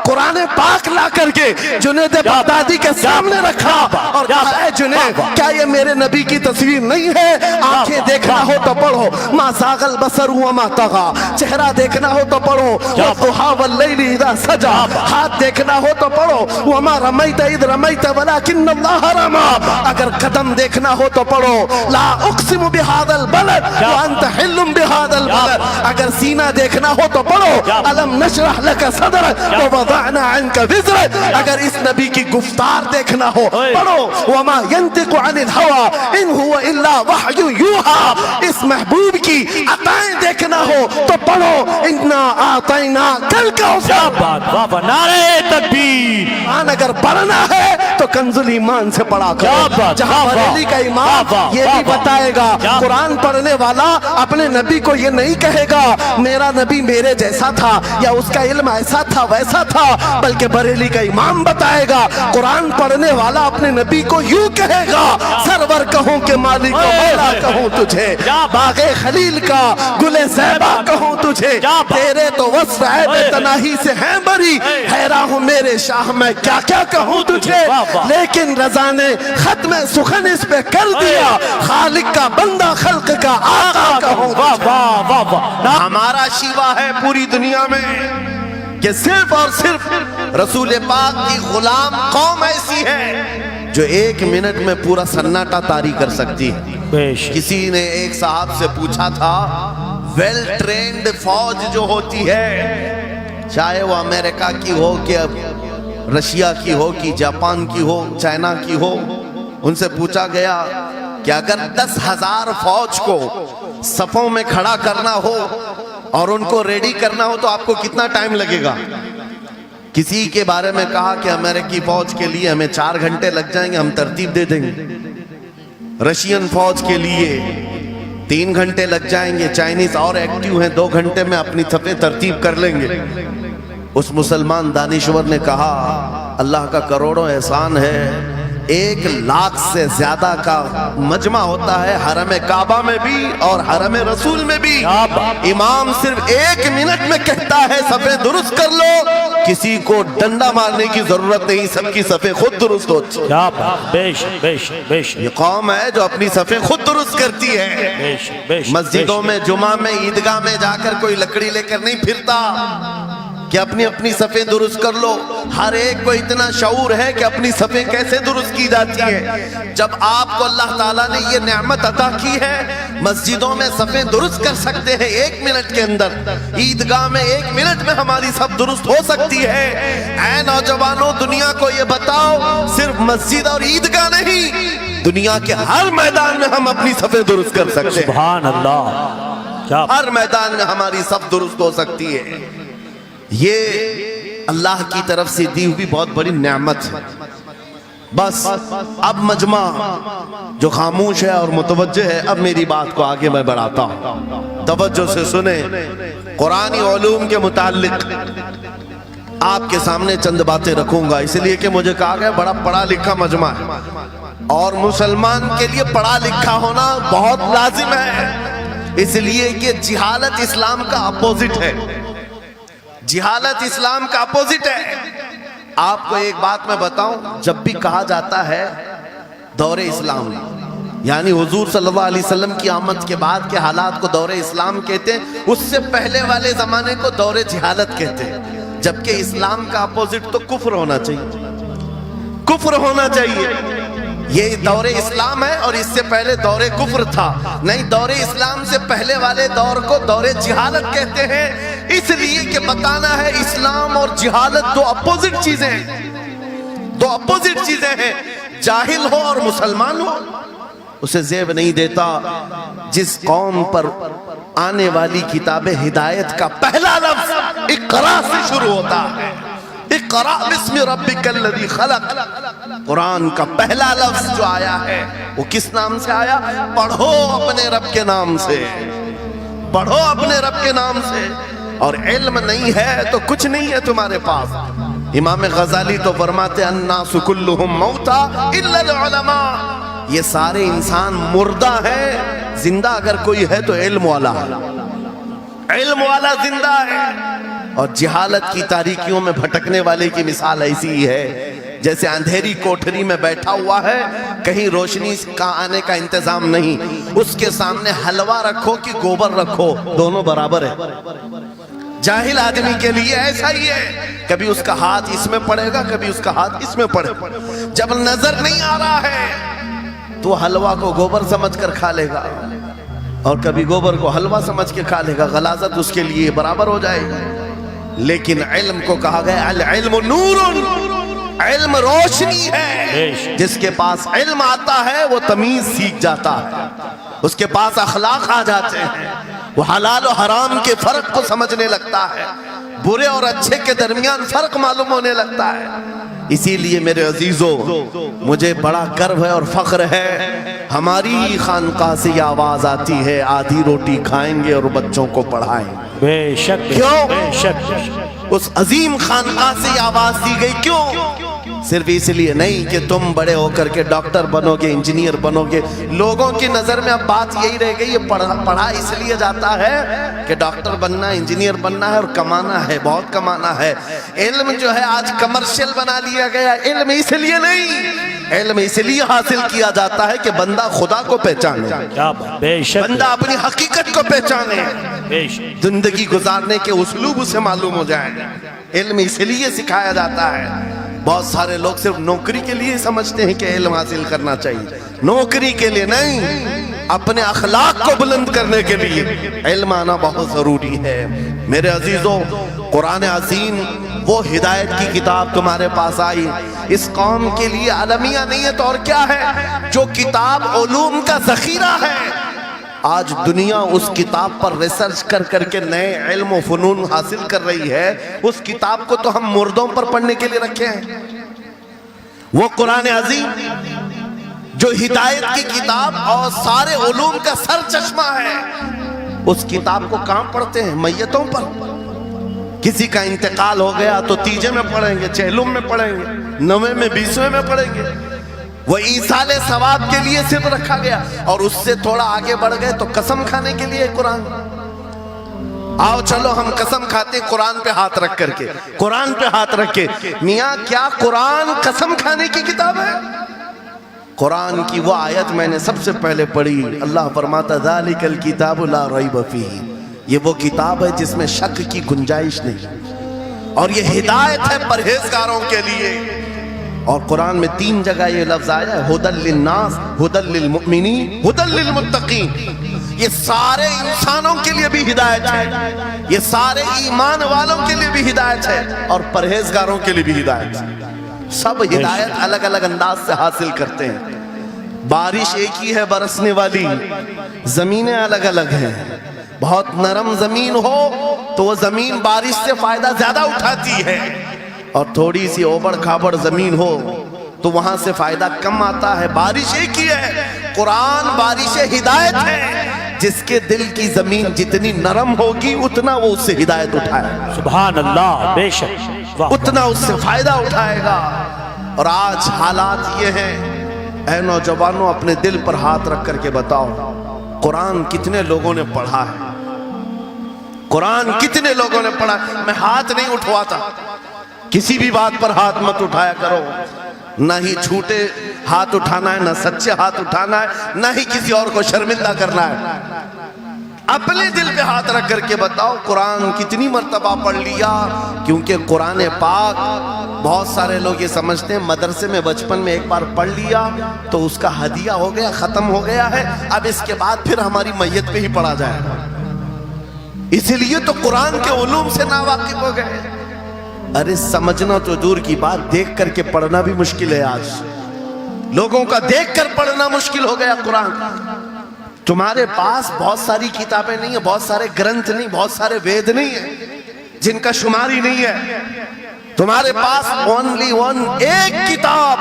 قرآن پاک لا کر کے جنید بغدادی کے سامنے رکھا اور کہا اے جنید کیا یہ میرے نبی کی تصویر نہیں ہے؟ آنکھیں دیکھنا ہو تو پڑھو ما زاغ البصر وما طغى، چہرہ دیکھنا ہو تو پڑھو والضحى واللیل اذا سجى، ہاتھ دیکھنا ہو تو پڑھو وما رمیت اذ رمیت ولکن اللہ رمی، اگر قدم دیکھنا ہو تو پڑھو لا اقسم بهذا البلد وانت حل بهذا البلد، اگر سینہ دیکھنا ہو تو پڑھو الم نشرح لك صدرك ووضعنا عنك وزرك، اگر اس نبی کی گفتار دیکھنا ہو پڑھو وما ينطق عن الهوى ان هو الا وحی یوحى، اس محبوب کی عطائیں دیکھنا ہو تو پڑھو انا اعطینا کل کا بابا نعرہ تکبیر، اگر پڑھنا ہے تو کنز الایمان سے پڑھا کرو، جہاں بریلی کا امام یہ بھی بتائے گا قرآن پڑھنے والا اپنے نبی کو یہ نہیں کہے گا میرا نبی میرے جیسا تھا یا اس کا علم ایسا تھا ویسا تھا، بلکہ بریلی کا امام بتائے گا قرآن پڑھنے والا اپنے نبی کو یوں کہے گا سرور کہوں کہ مالک و مولا کہوں تجھے، باغ خلیل کا گل زیبا کہوں تجھے، تیرے تو وصف عیب تناہی سے ہیں بری، حیران ہوں میرے شاہ میں کیا کیا کہوں تجھے، لیکن رضا نے ختم سخن اس پہ کر دیا خالق کا بندہ خلق کا آقا کہوں تجھے۔ ہمارا شیوا ہے پوری دنیا میں کہ صرف اور صرف رسول پاک کی غلام قوم ایسی ہے جو ایک منٹ میں پورا سناٹا طاری کر سکتی ہے۔ کسی نے ایک صاحب سے پوچھا تھا ویل ٹرینڈ فوج جو ہوتی ہے چاہے وہ امریکہ کی ہو کہ رشیا کی ہو کہ جاپان کی ہو چائنا کی ہو، ان سے پوچھا گیا کہ اگر 10,000 فوج کو صفوں میں کھڑا کرنا ہو اور ان کو ریڈی کرنا ہو تو آپ کو کتنا ٹائم لگے گا؟ کسی کے بارے میں کہا کہ امریکی فوج کے لیے ہمیں 4 گھنٹے لگ جائیں گے، ہم ترتیب دے دیں گے۔ رشین فوج کے لیے 3 گھنٹے لگ جائیں گے، چائنیز اور ایکٹیو ہیں 2 گھنٹے میں اپنی صفیں ترتیب کر لیں گے۔ اس مسلمان دانشور نے کہا اللہ کا کروڑوں احسان ہے 1,00,000 سے زیادہ کا مجمع ہوتا ہے حرم کعبہ میں بھی اور حرم رسول میں بھی، امام صرف 1 منٹ میں کہتا ہے صفیں درست کر لو، کسی کو ڈنڈا مارنے کی ضرورت نہیں، سب کی صفیں خود درست ہوتی ہیں۔ یہ قوم ہے جو اپنی صفیں خود درست کرتی ہے، مسجدوں میں جمعہ میں عیدگاہ میں جا کر کوئی لکڑی لے کر نہیں پھرتا کہ اپنی اپنی صفیں درست کر لو۔ ہر ایک کو اتنا شعور ہے کہ اپنی صفیں کیسے درست کی جاتی ہے۔ جب آپ کو اللہ تعالیٰ نے یہ نعمت عطا کی ہے مسجدوں میں صفیں درست کر سکتے ہیں 1 منٹ کے اندر، عیدگاہ میں 1 منٹ میں ہماری صف درست ہو سکتی ہے۔ اے نوجوانوں دنیا کو یہ بتاؤ صرف مسجد اور عیدگاہ نہیں، دنیا کے ہر میدان میں ہم اپنی صفیں درست کر سکتے ہیں۔ سبحان اللہ، ہر میدان میں ہماری صف درست ہو سکتی ہے۔ یہ اللہ کی طرف سے دی ہوئی بہت بڑی نعمت ہے۔ بس اب مجمع جو خاموش ہے اور متوجہ ہے، اب میری بات کو آگے میں بڑھاتا ہوں، توجہ سے سنیں۔ قرآنی علوم کے متعلق آپ کے سامنے چند باتیں رکھوں گا، اس لیے کہ مجھے کہا گیا بڑا پڑھا لکھا مجمع ہے اور مسلمان کے لیے پڑھا لکھا ہونا بہت لازم ہے، اس لیے کہ جہالت اسلام کا اپوزٹ ہے، جہالت اسلام کا اپوزٹ ہے۔ آپ کو ایک بات میں بتاؤں، جب بھی کہا جاتا ہے دور اسلام یعنی حضور صلی اللہ علیہ وسلم کی آمد کے بعد کے حالات کو دور اسلام کہتے ہیں، اس سے پہلے والے زمانے کو دور جہالت کہتے ہیں، جبکہ اسلام کا اپوزٹ تو کفر ہونا چاہیے، کفر ہونا چاہیے۔ یہ دور اسلام ہے اور اس سے پہلے دور کفر تھا، نہیں دور اسلام سے پہلے والے دور کو دور جہالت کہتے ہیں، اس لیے کہ بتانا ہے اسلام اور جہالت دو اپوزٹ چیزیں ہیں، دو اپوزٹ چیزیں ہیں۔ جاہل ہو اور مسلمان ہو اسے زیب نہیں دیتا۔ جس قوم پر آنے والی کتاب ہدایت کا پہلا لفظ اقرا سے شروع ہوتا ہے، اقرا بسم ربک الذی خلق، قرآن کا پہلا لفظ جو آیا ہے وہ کس نام سے آیا؟ پڑھو اپنے رب کے نام سے، پڑھو اپنے رب کے نام سے، اور علم نہیں ہے تو کچھ نہیں ہے تمہارے پاس۔ امام غزالی تو فرماتے الناس کلہم موتا الا العلماء، یہ سارے انسان مردہ ہیں، زندہ اگر کوئی ہے تو علم والا، علم والا زندہ ہے۔ اور جہالت کی تاریکیوں میں بھٹکنے والے کی مثال ایسی ہی ہے جیسے اندھیری کوٹھری میں بیٹھا ہوا ہے، کہیں روشنی کا آنے کا انتظام نہیں، اس کے سامنے حلوہ رکھو کہ گوبر رکھو، دونوں برابر ہے۔ جاہل آدمی کے لیے ایسا ہی ہے، کبھی اس کا ہاتھ اس میں پڑے گا، کبھی اس کا ہاتھ اس میں پڑے گا۔ جب نظر نہیں آ رہا ہے تو حلوہ کو گوبر سمجھ کر کھا لے گا، اور کبھی گوبر کو حلوہ سمجھ کے کھا لے گا، غلاظت اس کے لیے برابر ہو جائے گی۔ لیکن علم کو کہا گیا العلم نور، علم روشنی ہے۔ جس کے پاس علم آتا ہے وہ تمیز سیکھ جاتا ہے، اس کے پاس اخلاق آ جاتے ہیں، وہ حلال و حرام کے فرق کو سمجھنے لگتا ہے، برے اور اچھے کے درمیان فرق معلوم ہونے لگتا ہے۔ اسی لیے میرے عزیزو، مجھے بڑا گرو ہے اور فخر ہے، ہماری خانقاہ سے یہ آواز آتی ہے آدھی روٹی کھائیں گے اور بچوں کو پڑھائیں گے۔ بے شک، کیوں؟ بے شک، اس عظیم خانقاہ سے یہ آواز دی گئی، کیوں؟ صرف اس لیے نہیں کہ تم بڑے ہو کر کے ڈاکٹر بنو گے، انجینئر بنو گے۔ لوگوں کی نظر میں اب بات یہی رہ گئی، یہ پڑھا اس لیے جاتا ہے کہ ڈاکٹر بننا، انجینئر بننا ہے اور کمانا ہے، بہت کمانا ہے۔ علم جو ہے آج کمرشل بنا لیا گیا۔ علم اس لیے نہیں، علم اس لیے حاصل کیا جاتا ہے کہ بندہ خدا کو پہچانے، کیا بات، بے شک، بندہ اپنی حقیقت کو پہچانے، بے شک، زندگی گزارنے کے اسلوب اسے معلوم ہو جائے۔ علم اس لیے سکھایا جاتا ہے۔ بہت سارے لوگ صرف نوکری کے لیے سمجھتے ہیں کہ علم حاصل کرنا چاہیے، نوکری کے لیے نہیں، اپنے اخلاق کو بلند کرنے کے لیے علم آنا بہت ضروری ہے۔ میرے عزیزوں، قرآن عظیم وہ ہدایت کی کتاب تمہارے پاس آئی، اس قوم کے لیے المیہ نہیں ہے تو اور کیا ہے، جو کتاب علوم کا ذخیرہ ہے۔ آج دنیا اس کتاب پر ریسرچ کر کر کے نئے علم و فنون حاصل کر رہی ہے، اس کتاب کو تو ہم مردوں پر پڑھنے کے لیے رکھے ہیں۔ وہ قرآن عظیم جو ہدایت کی کتاب اور سارے علوم کا سر چشمہ ہے، اس کتاب کو کہاں پڑھتے ہیں؟ میتوں پر۔ کسی کا انتقال ہو گیا تو تیجے میں پڑھیں گے، چہلم میں پڑھیں گے، نویں میں، بیسویں میں پڑھیں گے۔ وہ ایصال ثواب کے لیے صرف رکھا گیا، اور اس سے تھوڑا آگے بڑھ گئے تو قسم کھانے کے لیے قرآن۔ آؤ چلو ہم قسم کھاتے قرآن پہ ہاتھ رکھ کر کے، قرآن پہ ہاتھ رکھ کے۔ میاں کیا قرآن قسم کھانے کی کتاب ہے؟ قرآن کی وہ آیت میں نے سب سے پہلے پڑھی، اللہ فرماتا ذالک الکتاب لا ریب فیہ، یہ وہ کتاب ہے جس میں شک کی گنجائش نہیں، اور یہ ہدایت ہے پرہیزگاروں کے لیے۔ اور قرآن میں 3 جگہ یہ لفظ آیا ہے، ھدی للناس، ھدی للمؤمنین، ھدی للمتقین۔ یہ سارے انسانوں کے لیے بھی ہدایت ہے، یہ سارے ایمان والوں کے لیے بھی ہدایت ہے، اور پرہیزگاروں کے لیے بھی ہدایت ہے۔ سب ہدایت الگ الگ انداز سے حاصل کرتے ہیں۔ بارش ایک ہی ہے برسنے والی، زمینیں الگ الگ ہیں۔ بہت نرم زمین ہو تو وہ زمین بارش سے فائدہ زیادہ اٹھاتی ہے، اور تھوڑی سی اوبڑ کھابڑ زمین ہو تو وہاں سے فائدہ کم آتا ہے۔ بارش ایک ہی ہے، قرآن بارش ہدایت ہے، جس کے دل کی زمین جتنی نرم ہوگی اتنا وہ اس سے ہدایت اٹھائے گا، سبحان اللہ، بے شک، واہ، اتنا اس سے فائدہ اٹھائے گا۔ اور آج حالات یہ ہیں، اے نوجوانوں اپنے دل پر ہاتھ رکھ کر کے بتاؤ، قرآن کتنے لوگوں نے پڑھا ہے؟ قرآن کتنے لوگوں نے پڑھا ہے؟ میں ہاتھ نہیں اٹھواتا، کسی بھی بات پر ہاتھ مت اٹھایا کرو، نہ ہی جھوٹے ہاتھ اٹھانا ہے، نہ سچے ہاتھ اٹھانا ہے، نہ ہی کسی اور کو شرمندہ کرنا ہے۔ اپنے دل پہ ہاتھ رکھ کر کے بتاؤ قرآن کتنی مرتبہ پڑھ لیا؟ کیونکہ قرآن پاک بہت سارے لوگ یہ سمجھتے ہیں مدرسے میں بچپن میں ایک بار پڑھ لیا تو اس کا ہدیہ ہو گیا، ختم ہو گیا ہے، اب اس کے بعد پھر ہماری میت پہ ہی پڑھا جائے گا۔ اسی لیے تو قرآن کے علوم سے ناواقف ہو گئے۔ ارے سمجھنا تو دور کی بات، دیکھ کر کے پڑھنا بھی مشکل ہے۔ آج لوگوں کا دیکھ کر پڑھنا مشکل ہو گیا قرآن۔ تمہارے پاس بہت ساری کتابیں نہیں ہیں، بہت سارے گرنتھ نہیں، بہت سارے وید نہیں ہیں جن کا شمار ہی نہیں ہے۔ تمہارے پاس اونلی ون، ایک کتاب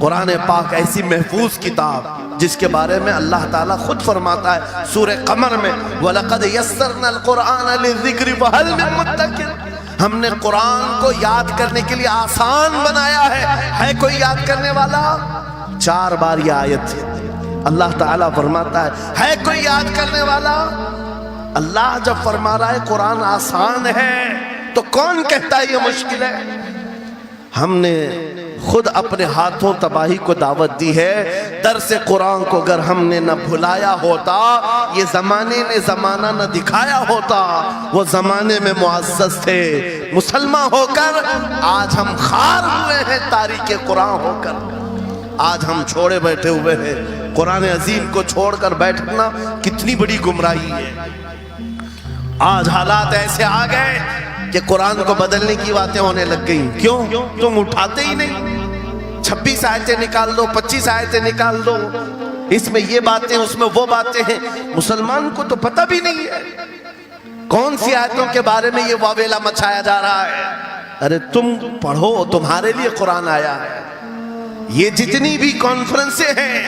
قرآن پاک، ایسی محفوظ کتاب جس کے بارے میں اللہ تعالیٰ خود فرماتا ہے سورہ قمر میں، وَلَقَدْ يَسَّرْنَا الْقُرْآنَ لِلذِّكْرِ فَهَلْ مِن مُدَّكِرٍ، ہم نے قرآن کو یاد کرنے کے لیے آسان بنایا ہے کوئی یاد کرنے والا؟ 4 بار یہ آیت ہے، اللہ تعالیٰ فرماتا ہے کوئی یاد کرنے والا؟ اللہ جب فرما رہا ہے قرآن آسان ہے تو کون کہتا ہے یہ مشکل ہے؟ ہم نے خود اپنے ہاتھوں تباہی کو دعوت دی ہے۔ درس قرآن کو اگر ہم نے نہ بھلایا ہوتا، یہ زمانے نے زمانہ نہ دکھایا ہوتا، وہ زمانے میں معزز تھے۔ مسلمان ہو کر آج ہم خار ہوئے ہیں، تاریخ قرآن ہو کر آج ہم چھوڑے بیٹھے ہوئے ہیں۔ قرآن عظیم کو چھوڑ کر بیٹھنا کتنی بڑی گمراہی ہے۔ آج حالات ایسے آ گئے کہ قرآن کو بدلنے کی باتیں ہونے لگ گئی۔ کیوں؟ تم اٹھاتے ہی نہیں۔ 26 آیتیں نکال دو، 25 آیتیں نکال دو، اس میں یہ باتیں، اس میں وہ باتیں ہیں۔ مسلمان کو تو پتہ بھی نہیں ہے کون سی آیتوں کے بارے میں یہ واویلا مچایا جا رہا ہے۔ ارے تم پڑھو، تمہارے لیے قرآن آیا ہے۔ یہ جتنی بھی کانفرنسیں ہیں،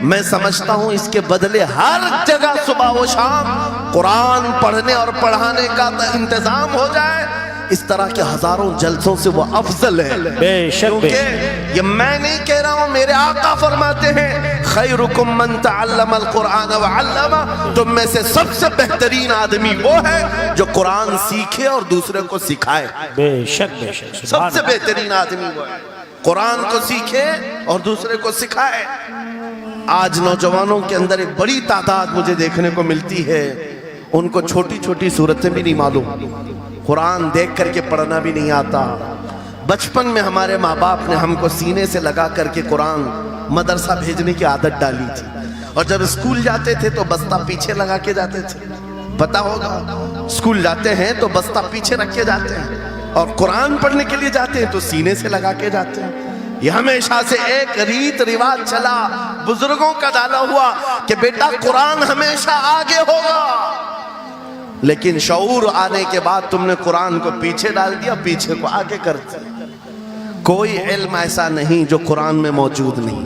میں سمجھتا ہوں اس کے بدلے ہر جگہ صبح و شام قرآن پڑھنے اور پڑھانے کا انتظام ہو جائے۔ اس طرح کے ہزاروں جلسوں سے وہ افضل ہے۔ بے شک، کیونکہ یہ میں نہیں کہہ رہا ہوں، میرے آقا فرماتے ہیں خیرکم من تعلم القرآن وعلمہ، تم میں سے سب سے بہترین آدمی وہ ہے جو قرآن سیکھے اور دوسرے کو سکھائے۔ بے شک بے شک، سب سے بہترین آدمی وہ ہے قرآن کو سیکھے اور دوسرے کو سکھائے۔ آج نوجوانوں کے اندر ایک بڑی تعداد مجھے دیکھنے کو ملتی ہے، ان کو چھوٹی چھوٹی صورتیں بھی نہیں معلوم، قرآن دیکھ کر کے پڑھنا بھی نہیں آتا۔ بچپن میں ہمارے ماں باپ نے ہم کو سینے سے لگا کر کے قرآن مدرسہ بھیجنے کی عادت ڈالی تھی، اور جب اسکول جاتے تھے تو بستہ پیچھے لگا کے جاتے تھے۔ پتہ ہوگا، اسکول جاتے ہیں تو بستہ پیچھے رکھ کے جاتے ہیں، اور قرآن پڑھنے کے لیے جاتے ہیں تو سینے سے لگا کے جاتے ہیں۔ یہ ہمیشہ سے ایک ریت رواج چلا، بزرگوں کا ڈالا ہوا کہ بیٹا قرآن ہمیشہ آگے ہوگا، لیکن شعور آنے کے بعد تم نے قرآن کو پیچھے ڈال دیا، پیچھے کو آگے کر دیا۔ کوئی علم ایسا نہیں جو قرآن میں موجود نہیں،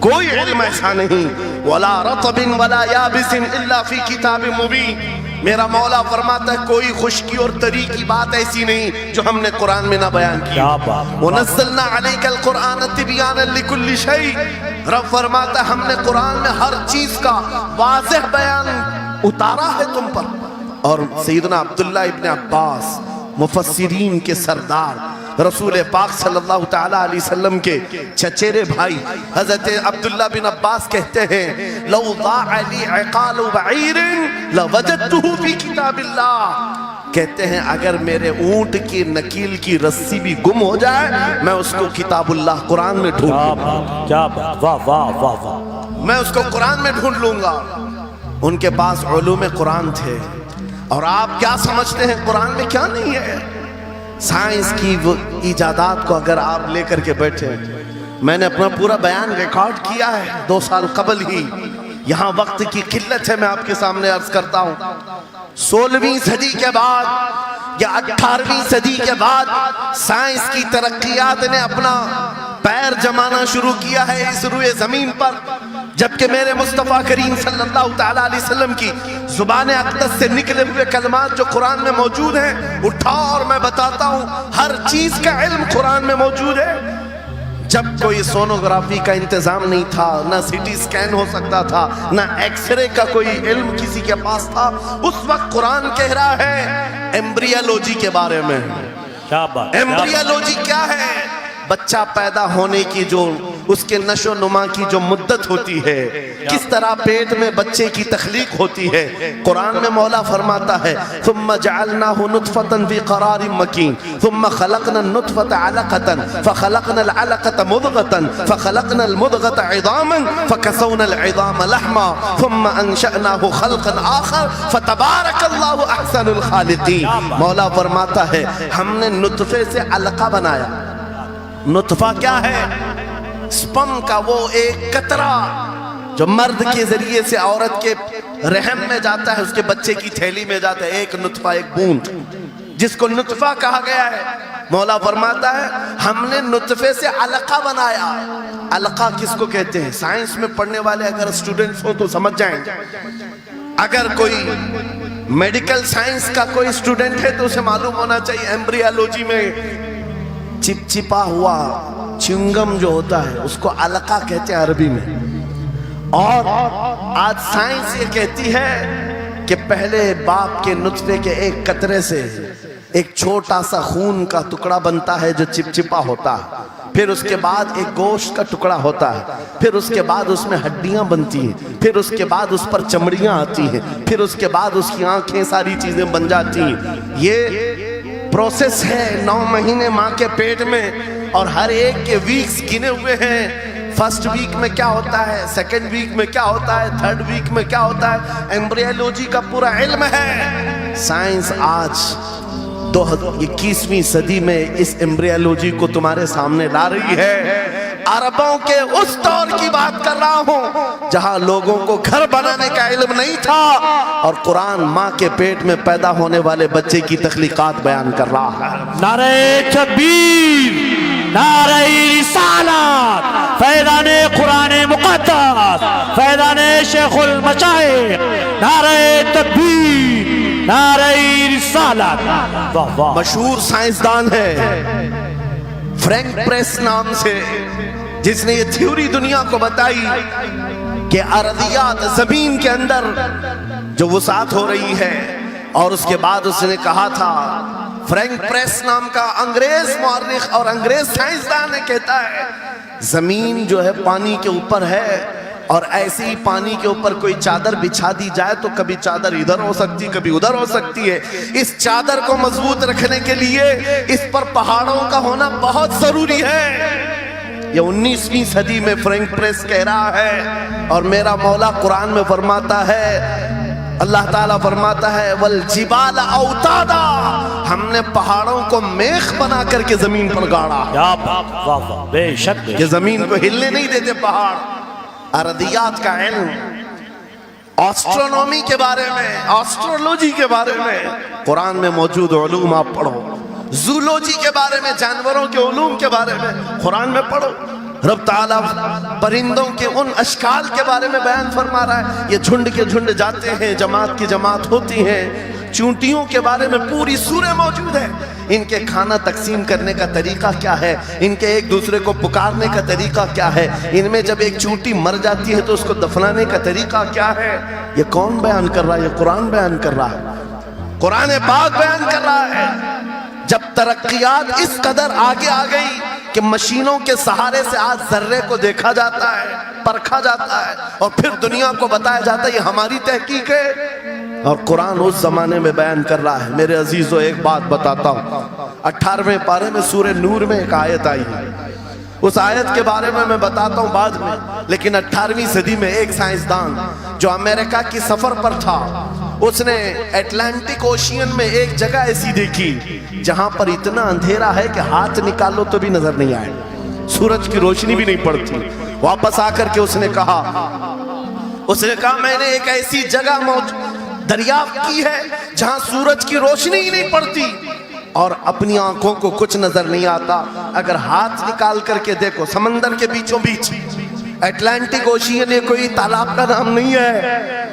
کوئی علم ایسا نہیں۔ وَلَا رَطْبٍ وَلَا يَابِسٍ إِلَّا فِي كِتَابٍ مُبِينٍ، میرا مولا فرماتا ہے کوئی خشکی اور تری کی بات ایسی نہیں جو ہم نے قرآن میں نہ بیان کی۔ وَنَزَّلْنَا عَلَيْكَ الْقُرْآنَ تِبْيَانًا لِكُلِّ شَيْءٍ، رب فرماتا ہے ہم نے قرآن میں ہر چیز کا واضح بیان اتارا ہے تم پر۔ اور سیدنا عبداللہ ابن عباس، مفسرین کے سردار، رسول پاک صلی اللہ تعالیٰ علیہ وسلم کے چچیرے بھائی حضرت عبداللہ بن عباس کہتے ہیں لَوْ ضَاعَ لِي عِقَالُ بَعِيرٍ لَوَجَدْتُهُ فِي كِتَابِ اللَّهِ، کہتے ہیں اگر میرے اونٹ کی نکیل کی رسی بھی گم ہو جائے میں اس کو کتاب اللہ قرآن میں ڈھونڈ لوں گا۔ کیا بات، واہ واہ واہ واہ، میں اس کو قرآن میں ڈھونڈ لوں گا۔ ان کے پاس علوم قرآن تھے، اور آپ کیا سمجھتے ہیں قرآن میں کیا نہیں ہے؟ سائنس کی وہ ایجادات کو اگر آپ لے کر کے بیٹھے، میں نے اپنا پورا بیان ریکارڈ کیا ہے 2 سال قبل ہی، یہاں وقت کی قلت ہے، میں آپ کے سامنے عرض کرتا ہوں 16ویں صدی کے بعد یا 18ویں صدی کے بعد سائنس کی ترقیات نے اپنا پیر جمانا شروع کیا ہے اس روئے زمین پر، جبکہ میرے مصطفیٰ کریم صلی اللہ تعالیٰ علیہ وسلم کی زبان اقدس سے نکلے ہوئے کلمات جو قرآن میں موجود ہیں، اٹھاؤ اور میں بتاتا ہوں ہر چیز کا علم قرآن میں موجود ہے۔ جب کوئی سونوگرافی کا انتظام نہیں تھا، نہ سی ٹی سکین ہو سکتا تھا، نہ ایکس رے کا کوئی علم کسی کے پاس تھا، اس وقت قرآن کہہ رہا ہے ایمبریالوجی کے بارے میں۔ کیا بات، ایمبریالوجی کیا ہے؟ بچہ پیدا ہونے کی جو اس کے نشو نما کی جو مدت ہوتی ہے، کس طرح پیٹ میں بچے کی تخلیق ہوتی ہے، قرآن میں مولا فرماتا ہے ثم جعلناه نطفة في قرار مكين ثم خلقنا النطفة علقة فخلقنا العلقة مضغة فخلقنا المضغة عظاما فكسونا العظام لحما ثم انشأناه خلقا آخر فتبارك الله احسن الخالقين۔ مولا فرماتا ہے ہم نے نطفے سے علقہ بنایا۔ نطفہ کیا ہے؟ سپم کا وہ ایک قطرہ جو مرد کے ذریعے سے عورت کے رحم میں جاتا ہے، اس کے بچے کی تھیلی میں جاتا ہے، ایک نطفہ، ایک بوند، جس کو نطفہ کہا گیا ہے۔ مولا فرماتا ہے ہم نے نطفے سے علقہ بنایا۔ علقہ کس کو کہتے ہیں؟ سائنس میں پڑھنے والے اگر اسٹوڈنٹس ہوں تو سمجھ جائیں گے، اگر کوئی میڈیکل سائنس کا کوئی اسٹوڈنٹ ہے تو اسے معلوم ہونا چاہیے ایمبریالوجی میں چپچپا ہوا چنگم جو ہوتا ہے اس کو علقہ کہتے ہیں عربی میں، اور آج سائنس یہ کہتی ہے کہ پہلے باپ کے نطفے کے ایک قطرے سے ایک چھوٹا سا خون کا ٹکڑا بنتا ہے جو چپچپا ہوتا ہے، پھر اس کے بعد ایک گوشت کا ٹکڑا ہوتا ہے، پھر اس کے بعد اس میں ہڈیاں بنتی ہیں، پھر اس کے بعد اس پر چمڑیاں آتی ہیں، پھر اس کے بعد اس کی آنکھیں ساری چیزیں بن جاتی ہیں۔ یہ پروسیس ہے 9 مہینے ماں کے پیٹ میں، اور ہر ایک کے ویکس گنے ہوئے ہیں۔ فرسٹ ویک میں کیا ہوتا ہے، سیکنڈ ویک میں کیا ہوتا ہے، تھرڈ ویک میں کیا ہوتا ہے، ایمبریولوجی کا پورا علم ہے۔ سائنس آج 21ویں صدی میں اس ایمبریولوجی کو تمہارے سامنے لا رہی ہے۔ عربوں کے اس دور کی بات کر رہا ہوں جہاں لوگوں کو گھر بنانے کا علم نہیں تھا، اور قرآن ماں کے پیٹ میں پیدا ہونے والے بچے کی تخلیقات بیان کر رہا ہے۔ نعرہ تکبیر، نعرہ رسالت، فیضان قرآن مقدس، فیضان شیخ المشائخ، نعرہ تکبیر، نعرہ رسالت۔ واہ واہ۔ مشہور سائنسدان ہے فرینک پریس نام سے، جس نے یہ تھیوری دنیا کو بتائی کہ ارضیات زمین کے اندر جو وسعت ہو رہی ہے، اور اس کے بعد اس نے کہا تھا، فرینک پریس نام کا انگریز مورخ اور انگریز سائنسدان نے کہتا ہے زمین جو ہے پانی کے اوپر ہے، اور ایسے ہی پانی کے اوپر کوئی چادر بچھا دی جائے تو کبھی چادر ادھر ہو سکتی، کبھی ادھر ہو سکتی ہے۔ اس چادر کو مضبوط رکھنے کے لیے اس پر پہاڑوں کا ہونا بہت ضروری ہے۔ یہ 19ویں صدی میں فرینک پریس کہہ رہا ہے، اور میرا مولا قرآن میں فرماتا ہے، اللہ تعالیٰ فرماتا ہے والجبال اوتادا، ہم نے پہاڑوں کو میخ بنا کر کے زمین پر گاڑا۔ کیا بات، واہ واہ، بے شک بے کہ شک۔ زمین کو ہلنے نہیں دیتے پہاڑ۔ ارضیات کا علم، آسٹرونومی کے بارے میں، آسٹرولوجی کے بارے میں قرآن میں موجود علوم آپ پڑھو۔ زولوجی کے بارے میں، جانوروں کے علوم کے بارے میں قرآن میں پڑھو۔ رب تعالیٰ پرندوں کے ان اشکال کے بارے میں بیان فرما رہا ہے، یہ جھنڈ کے جھنڈ جاتے ہیں، جماعت کی جماعت ہوتی ہیں۔ چونٹیوں کے بارے میں پوری سورہ موجود ہے، ان کے کھانا تقسیم کرنے کا طریقہ کیا ہے، ان کے ایک دوسرے کو پکارنے کا طریقہ کیا ہے، ان میں جب ایک چونٹی مر جاتی ہے تو اس کو دفنانے کا طریقہ کیا ہے۔ یہ کون بیان کر رہا ہے؟ یہ قرآن بیان کر رہا ہے، قرآن پاک بیان کر رہا ہے۔ جب ترقیات اس قدر آگے آ گئی کہ مشینوں کے سہارے سے آج ذرے کو دیکھا جاتا ہے، پرکھا جاتا ہے، اور پھر دنیا کو بتایا جاتا ہے یہ ہماری تحقیق ہے، اور قرآن اس زمانے میں بیان کر رہا ہے۔ میرے عزیزو ایک بات بتاتا ہوں، 18ویں پارے میں سورہ نور میں ایک آیت آئی ہے، اس آیت کے بارے میں بتاتا ہوں بعد میں، لیکن 18ویں صدی میں ایک سائنسدان جو امریکہ کی سفر پر تھا، اس نے اٹلانٹک اوشین میں ایک جگہ ایسی دیکھی جہاں پر اتنا اندھیرا ہے کہ ہاتھ نکالو تو بھی نظر نہیں آئے، سورج کی روشنی بھی نہیں پڑتی۔ واپس آ کر کے اس نے کہا میں نے ایک ایسی جگہ دریافت کی ہے جہاں سورج کی روشنی ہی نہیں پڑتی اور اپنی آنکھوں کو کچھ نظر نہیں آتا۔ اگر ہاتھ نکال کر کے دیکھو، سمندر کے بیچوں بیچ اٹلانٹک اوشین، یہ کوئی تالاب کا نام نہیں ہے،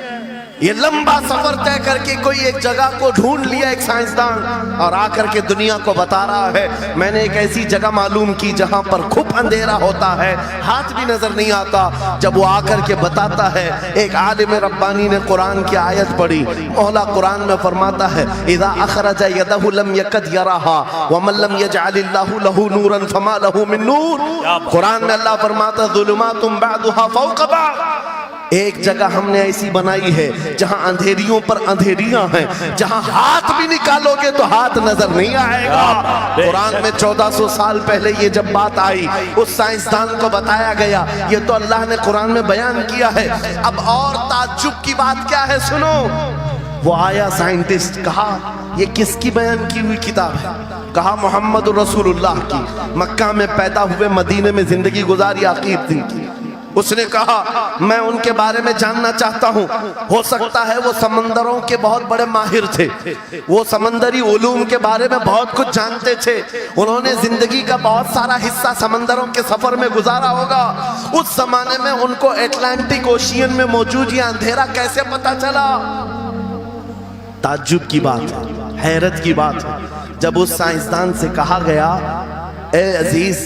یہ لمبا سفر طے کر کے کوئی ایک جگہ کو ڈھونڈ لیا ایک سائنسدان، اور آ کر کے دنیا کو بتا رہا ہے میں نے ایک ایسی جگہ معلوم کی جہاں پر خوب اندھیرا ہوتا ہے، ہاتھ بھی نظر نہیں آتا۔ جب وہ آ کر کے بتاتا ہے، ایک عالم ربانی نے قرآن کی آیت پڑھی، مولا قرآن میں فرماتا ہے اذا اخرج یدہ لم یکد یراہا ومن لم یجعل اللہ لہ نورا فما لہ من نور۔ قرآن میں اللہ فرماتا ظلمات بعضها فوق بعض، ایک جگہ ہم نے ایسی بنائی ہے جہاں اندھیریوں پر اندھیریاں ہیں، جہاں ہاتھ بھی نکالو گے تو ہاتھ نظر نہیں آئے گا۔ قرآن میں 1400 سال پہلے یہ جب بات آئی، اس سائنسدان کو بتایا گیا، یہ تو اللہ نے قرآن میں بیان کیا ہے۔ اب اور تعجب کی بات کیا ہے سنو، وہ آیا سائنٹسٹ، کہا یہ کس کی بیان کی ہوئی کتاب ہے؟ کہا محمد رسول اللہ کی، مکہ میں پیدا ہوئے، مدینے میں زندگی گزاری، عقیب دن کی۔ اس نے کہا میں ان کے بارے میں جاننا چاہتا ہوں، ہو سکتا ہے وہ سمندروں کے بہت بڑے ماہر تھے، وہ سمندری علوم کے بارے میں بہت کچھ جانتے تھے، انہوں نے زندگی کا بہت سارا حصہ سمندروں کے سفر میں گزارا ہوگا۔ اس زمانے میں ان کو اٹلانٹک اوشین میں موجود یہ اندھیرا کیسے پتا چلا؟ تعجب کی بات ہے، حیرت کی بات ہے۔ جب اس سائنسدان سے کہا گیا اے عزیز،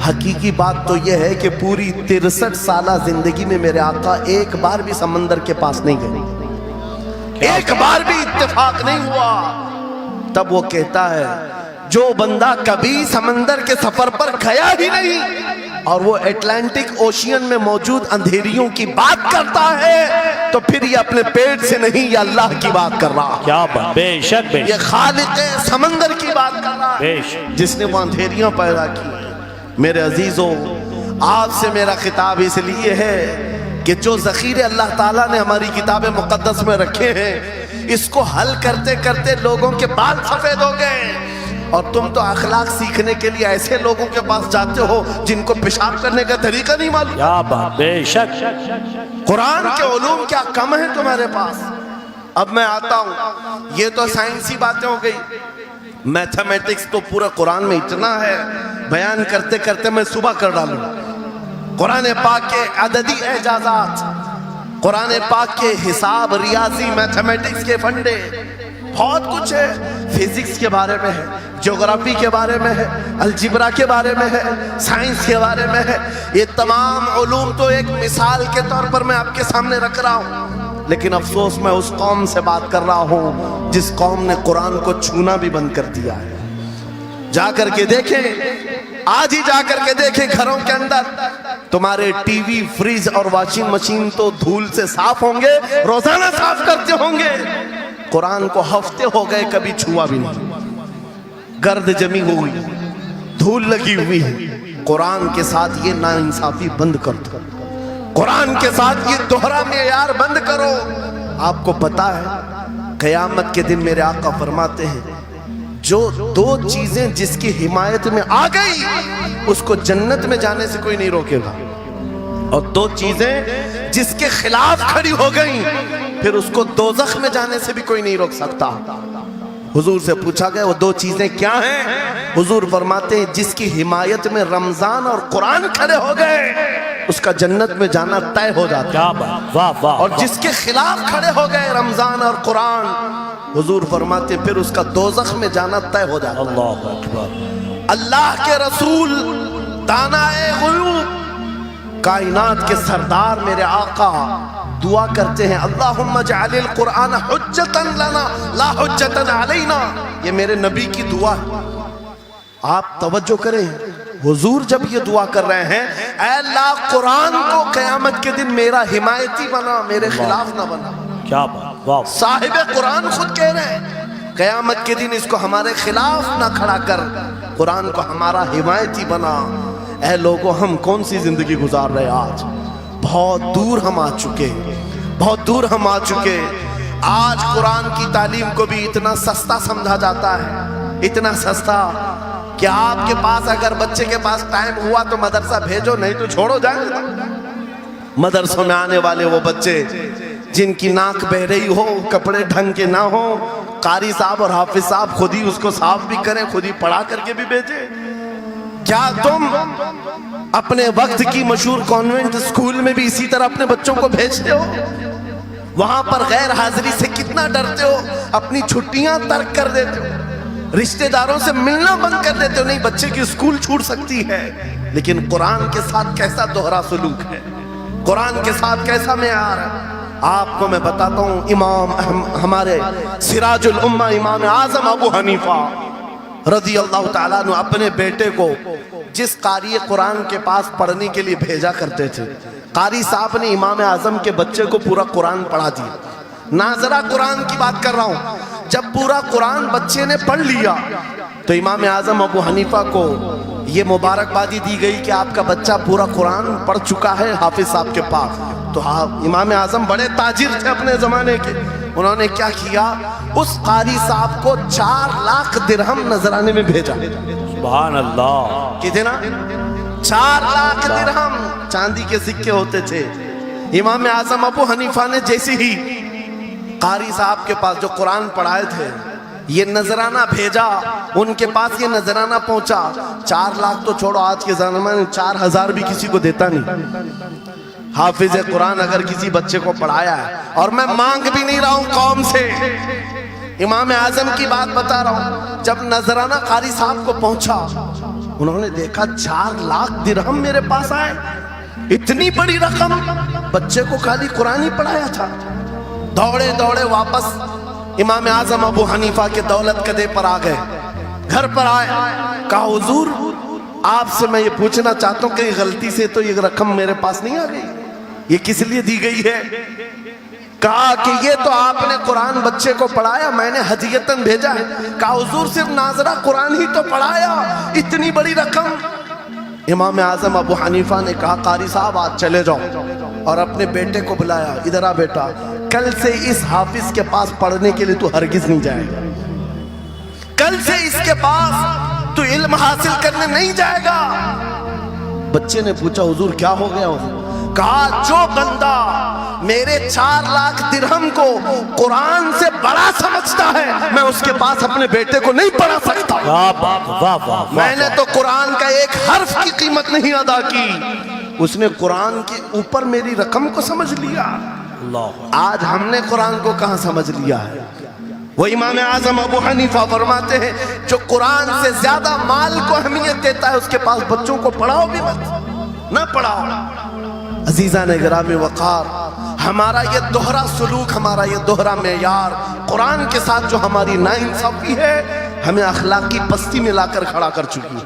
حقیقی بات تو یہ ہے کہ پوری 63 سالہ زندگی میں میرے آقا ایک بار بھی سمندر کے پاس نہیں گئے، ایک بار بھی اتفاق نہیں ہوا۔ تب وہ کہتا ہے جو بندہ کبھی سمندر کے سفر پر گیا ہی نہیں اور وہ اٹلانٹک اوشین میں موجود اندھیریوں کی بات کرتا ہے تو پھر یہ اپنے پیٹ سے نہیں، یہ اللہ کی بات کر رہا ہے۔ کیا بات، بے شک بے یہ شک خالق سمندر کی بات کر رہا ہے بے شک۔ جس نے وہ اندھیریاں پیدا کی۔ میرے عزیزوں، آپ سے میرا خطاب اس لیے ہے کہ جو ذخیرے اللہ تعالیٰ نے ہماری کتاب مقدس میں رکھے ہیں، اس کو حل کرتے کرتے لوگوں کے بال سفید ہو گئے، اور تم تو اخلاق سیکھنے کے لیے ایسے لوگوں کے پاس جاتے ہو جن کو پیشاب کرنے کا طریقہ نہیں معلوم۔ کیا بات، بے شک۔ قرآن کے علوم کیا کم ہیں تمہارے پاس؟ اب میں آتا ہوں، یہ تو سائنسی باتیں ہو گئی، میتھمیٹکس تو پورا قرآن میں اتنا ہے، بیان کرتے کرتے میں صبح کر ڈالوں۔ قرآن پاک کے عددی اعجازات، قرآن پاک کے حساب، ریاضی، میتھمیٹکس کے فنڈے، بہت کچھ ہے۔ فزکس کے بارے میں ہے، جغرافی کے بارے میں ہے، الجبرا کے بارے میں ہے، سائنس کے بارے میں ہے۔ یہ تمام علوم تو ایک مثال کے طور پر میں آپ کے سامنے رکھ رہا ہوں، لیکن افسوس میں اس قوم سے بات کر رہا ہوں جس قوم نے قرآن کو چھونا بھی بند کر دیا ہے۔ جا کر کے دیکھیں، آج ہی جا کر کے دیکھیں گھروں کے اندر تمہارے ٹی وی، فریج اور واشنگ مشین تو دھول سے صاف ہوں گے، روزانہ صاف کرتے ہوں گے، قرآن کو ہفتے ہو گئے کبھی چھوا بھی نہیں۔ گرد جمی ہوئی، دھول لگی ہوئی ہے۔ قرآن کے ساتھ یہ ناانصافی بند کر دو، قرآن کے ساتھ یہ دوہرا معیار بند کرو۔ آپ کو پتا ہے قیامت کے دن میرے آقا فرماتے ہیں جو دو چیزیں جس کی حمایت میں آ گئی اس کو جنت میں جانے سے کوئی نہیں روکے گا، اور دو چیزیں جس کے خلاف کھڑی ہو گئیں پھر اس کو دوزخ میں جانے سے بھی کوئی نہیں روک سکتا۔ حضور سے پوچھا گیا وہ دو چیزیں کیا ہیں؟ حضور فرماتے ہیں جس کی حمایت میں رمضان اور قرآن کھڑے ہو گئے اس کا جنت میں جانا طے ہو جاتا ہے، کیا بات، واہ واہ۔ اور جس کے خلاف کھڑے ہو گئے رمضان اور قرآن، حضور فرماتے ہیں پھر اس کا دوزخ میں جانا طے ہو جاتا ہے۔ اللہ اکبر۔ اللہ کے رسول دانائے غیوب، کائنات کے سردار میرے آقا دعا کرتے ہیں اللہم اجعل القرآن حجتا لنا لا حجتا علینا۔ یہ میرے نبی کی دعا ہے، آپ توجہ کریں۔ حضور جب یہ دعا کر رہے ہیں اے اللہ قرآن کو قیامت کے دن میرا حمایتی بنا، میرے خلاف نہ بنا۔ کیا بات، واہ۔ صاحب قرآن خود کہہ رہے ہیں قیامت کے دن اس کو ہمارے خلاف نہ کھڑا کر، قرآن کو ہمارا حمایتی بنا۔ اے لوگوں، ہم کون سی زندگی گزار رہے آج؟ بہت دور ہم آ چکے، بہت دور ہم آ چکے۔ آج قرآن کی تعلیم کو بھی اتنا سستا سمجھا جاتا ہے، اتنا سستا کہ آپ کے پاس اگر بچے کے پاس ٹائم ہوا تو مدرسہ بھیجو، نہیں تو چھوڑو جائیں۔ مدرسوں میں آنے والے وہ بچے جن کی ناک بہ رہی ہو، کپڑے ڈھنگ کے نہ ہو، قاری صاحب اور حافظ صاحب خود ہی اس کو صاف بھی کریں، خود ہی پڑھا کر کے بھی بھیجیں۔ کیا تم اپنے وقت کی مشہور کانوینٹ اسکول میں بھی اسی طرح اپنے بچوں کو بھیجتے ہو؟ وہاں پر غیر حاضری سے کتنا ڈرتے ہو، اپنی چھٹیاں ترک کر دیتے ہو، رشتہ داروں سے ملنا بند کر دیتے ہو۔ نہیں، بچے کی اسکول چھوٹ سکتی ہے، لیکن قرآن کے ساتھ کیسا دوہرا سلوک ہے، قرآن کے ساتھ کیسا معیار ہے۔ آپ کو میں بتاتا ہوں، امام ہمارے سراج الامہ امام اعظم ابو حنیفہ رضی اللہ تعالیٰ عنہ اپنے بیٹے کو جس قاری قرآن کے پاس پڑھنے کے لیے بھیجا کرتے تھے، قاری صاحب نے امام اعظم کے بچے کو پورا قرآن پڑھا دیا۔ ناظرہ قرآن کی بات کر رہا ہوں، جب پورا قرآن بچے نے پڑھ لیا تو امام اعظم ابو حنیفہ کو یہ مبارکبادی دی گئی کہ آپ کا بچہ پورا قرآن پڑھ چکا ہے حافظ صاحب کے پاس۔ تو امام اعظم بڑے تاجر تھے اپنے زمانے کے، انہوں نے کیا کیا، اس قاری صاحب کو 4 لاکھ درہم نذرانے میں بھیجا۔ سبحان اللہ۔ کتنا؟ 4 لاکھ درہم، چاندی کے سکے ہوتے تھے۔ امام اعظم ابو حنیفہ نے جیسے ہی قاری صاحب کے پاس جو قرآن پڑھائے تھے یہ نذرانہ بھیجا، ان کے پاس یہ نذرانہ پہنچا، 4 لاکھ تو چھوڑو، آج کے زمانے میں 4000 بھی کسی کو دیتا نہیں۔ حافظ قرآن اگر کسی بچے کو پڑھایا ہے، اور میں مانگ بھی نہیں رہا ہوں قوم سے، امام اعظم کی بات بتا رہا ہوں، جب نذرانہ قاری صاحب کو پہنچا انہوں نے دیکھا 4 لاکھ درہم میرے پاس آئے، اتنی بڑی رقم، بچے کو خالی قرآن ہی پڑھایا تھا۔ دوڑے دوڑے واپس امام اعظم ابو حنیفہ کے دولت کدے پر آ گئے. گھر پر آئے, کہا حضور آپ سے میں یہ پوچھنا چاہتا ہوں کہ غلطی سے تو یہ رقم میرے پاس نہیں آ گئی, یہ کس لیے دی گئی ہے؟ کہا کہ یہ تو آپ نے قرآن بچے کو پڑھایا, میں نے ہدیتاً بھیجا ہے. کہا حضور صرف ناظرہ قرآن ہی تو پڑھایا, اتنی بڑی رقم. امام اعظم ابو حنیفہ نے کہا قاری صاحب آج چلے جاؤ, اور اپنے بیٹے کو بلایا, ادھر آ بیٹا, کل سے اس حافظ کے پاس پڑھنے کے لیے تو ہرگز نہیں جائے گا, کل سے اس کے پاس تو علم حاصل کرنے نہیں جائے گا. بچے نے پوچھا حضور کیا ہو گیا؟ کہا جو بندہ میرے 4 لاکھ درہم کو قرآن سے بڑا سمجھتا ہے, میں اس کے پاس اپنے بیٹے کو نہیں پڑھا سکتا. میں نے تو قرآن کا ایک حرف کی قیمت نہیں ادا کی, اس نے قرآن کے اوپر میری رقم کو سمجھ لیا. آج ہم نے قرآن کو کہاں سمجھ لیا ہے؟ وہ امام اعظم ابو حنیفہ فرماتے ہیں جو قرآن سے زیادہ مال کو اہمیت دیتا ہے اس کے پاس بچوں کو پڑھاؤ بھی مت, نہ پڑھاؤ. عزیزان گرامی وقار, ہمارا یہ دوہرا سلوک, ہمارا یہ دوہرا معیار قرآن کے ساتھ جو ہماری ناانصافی ہے, ہمیں اخلاقی پستی میں لا کر کھڑا کر چکی ہے,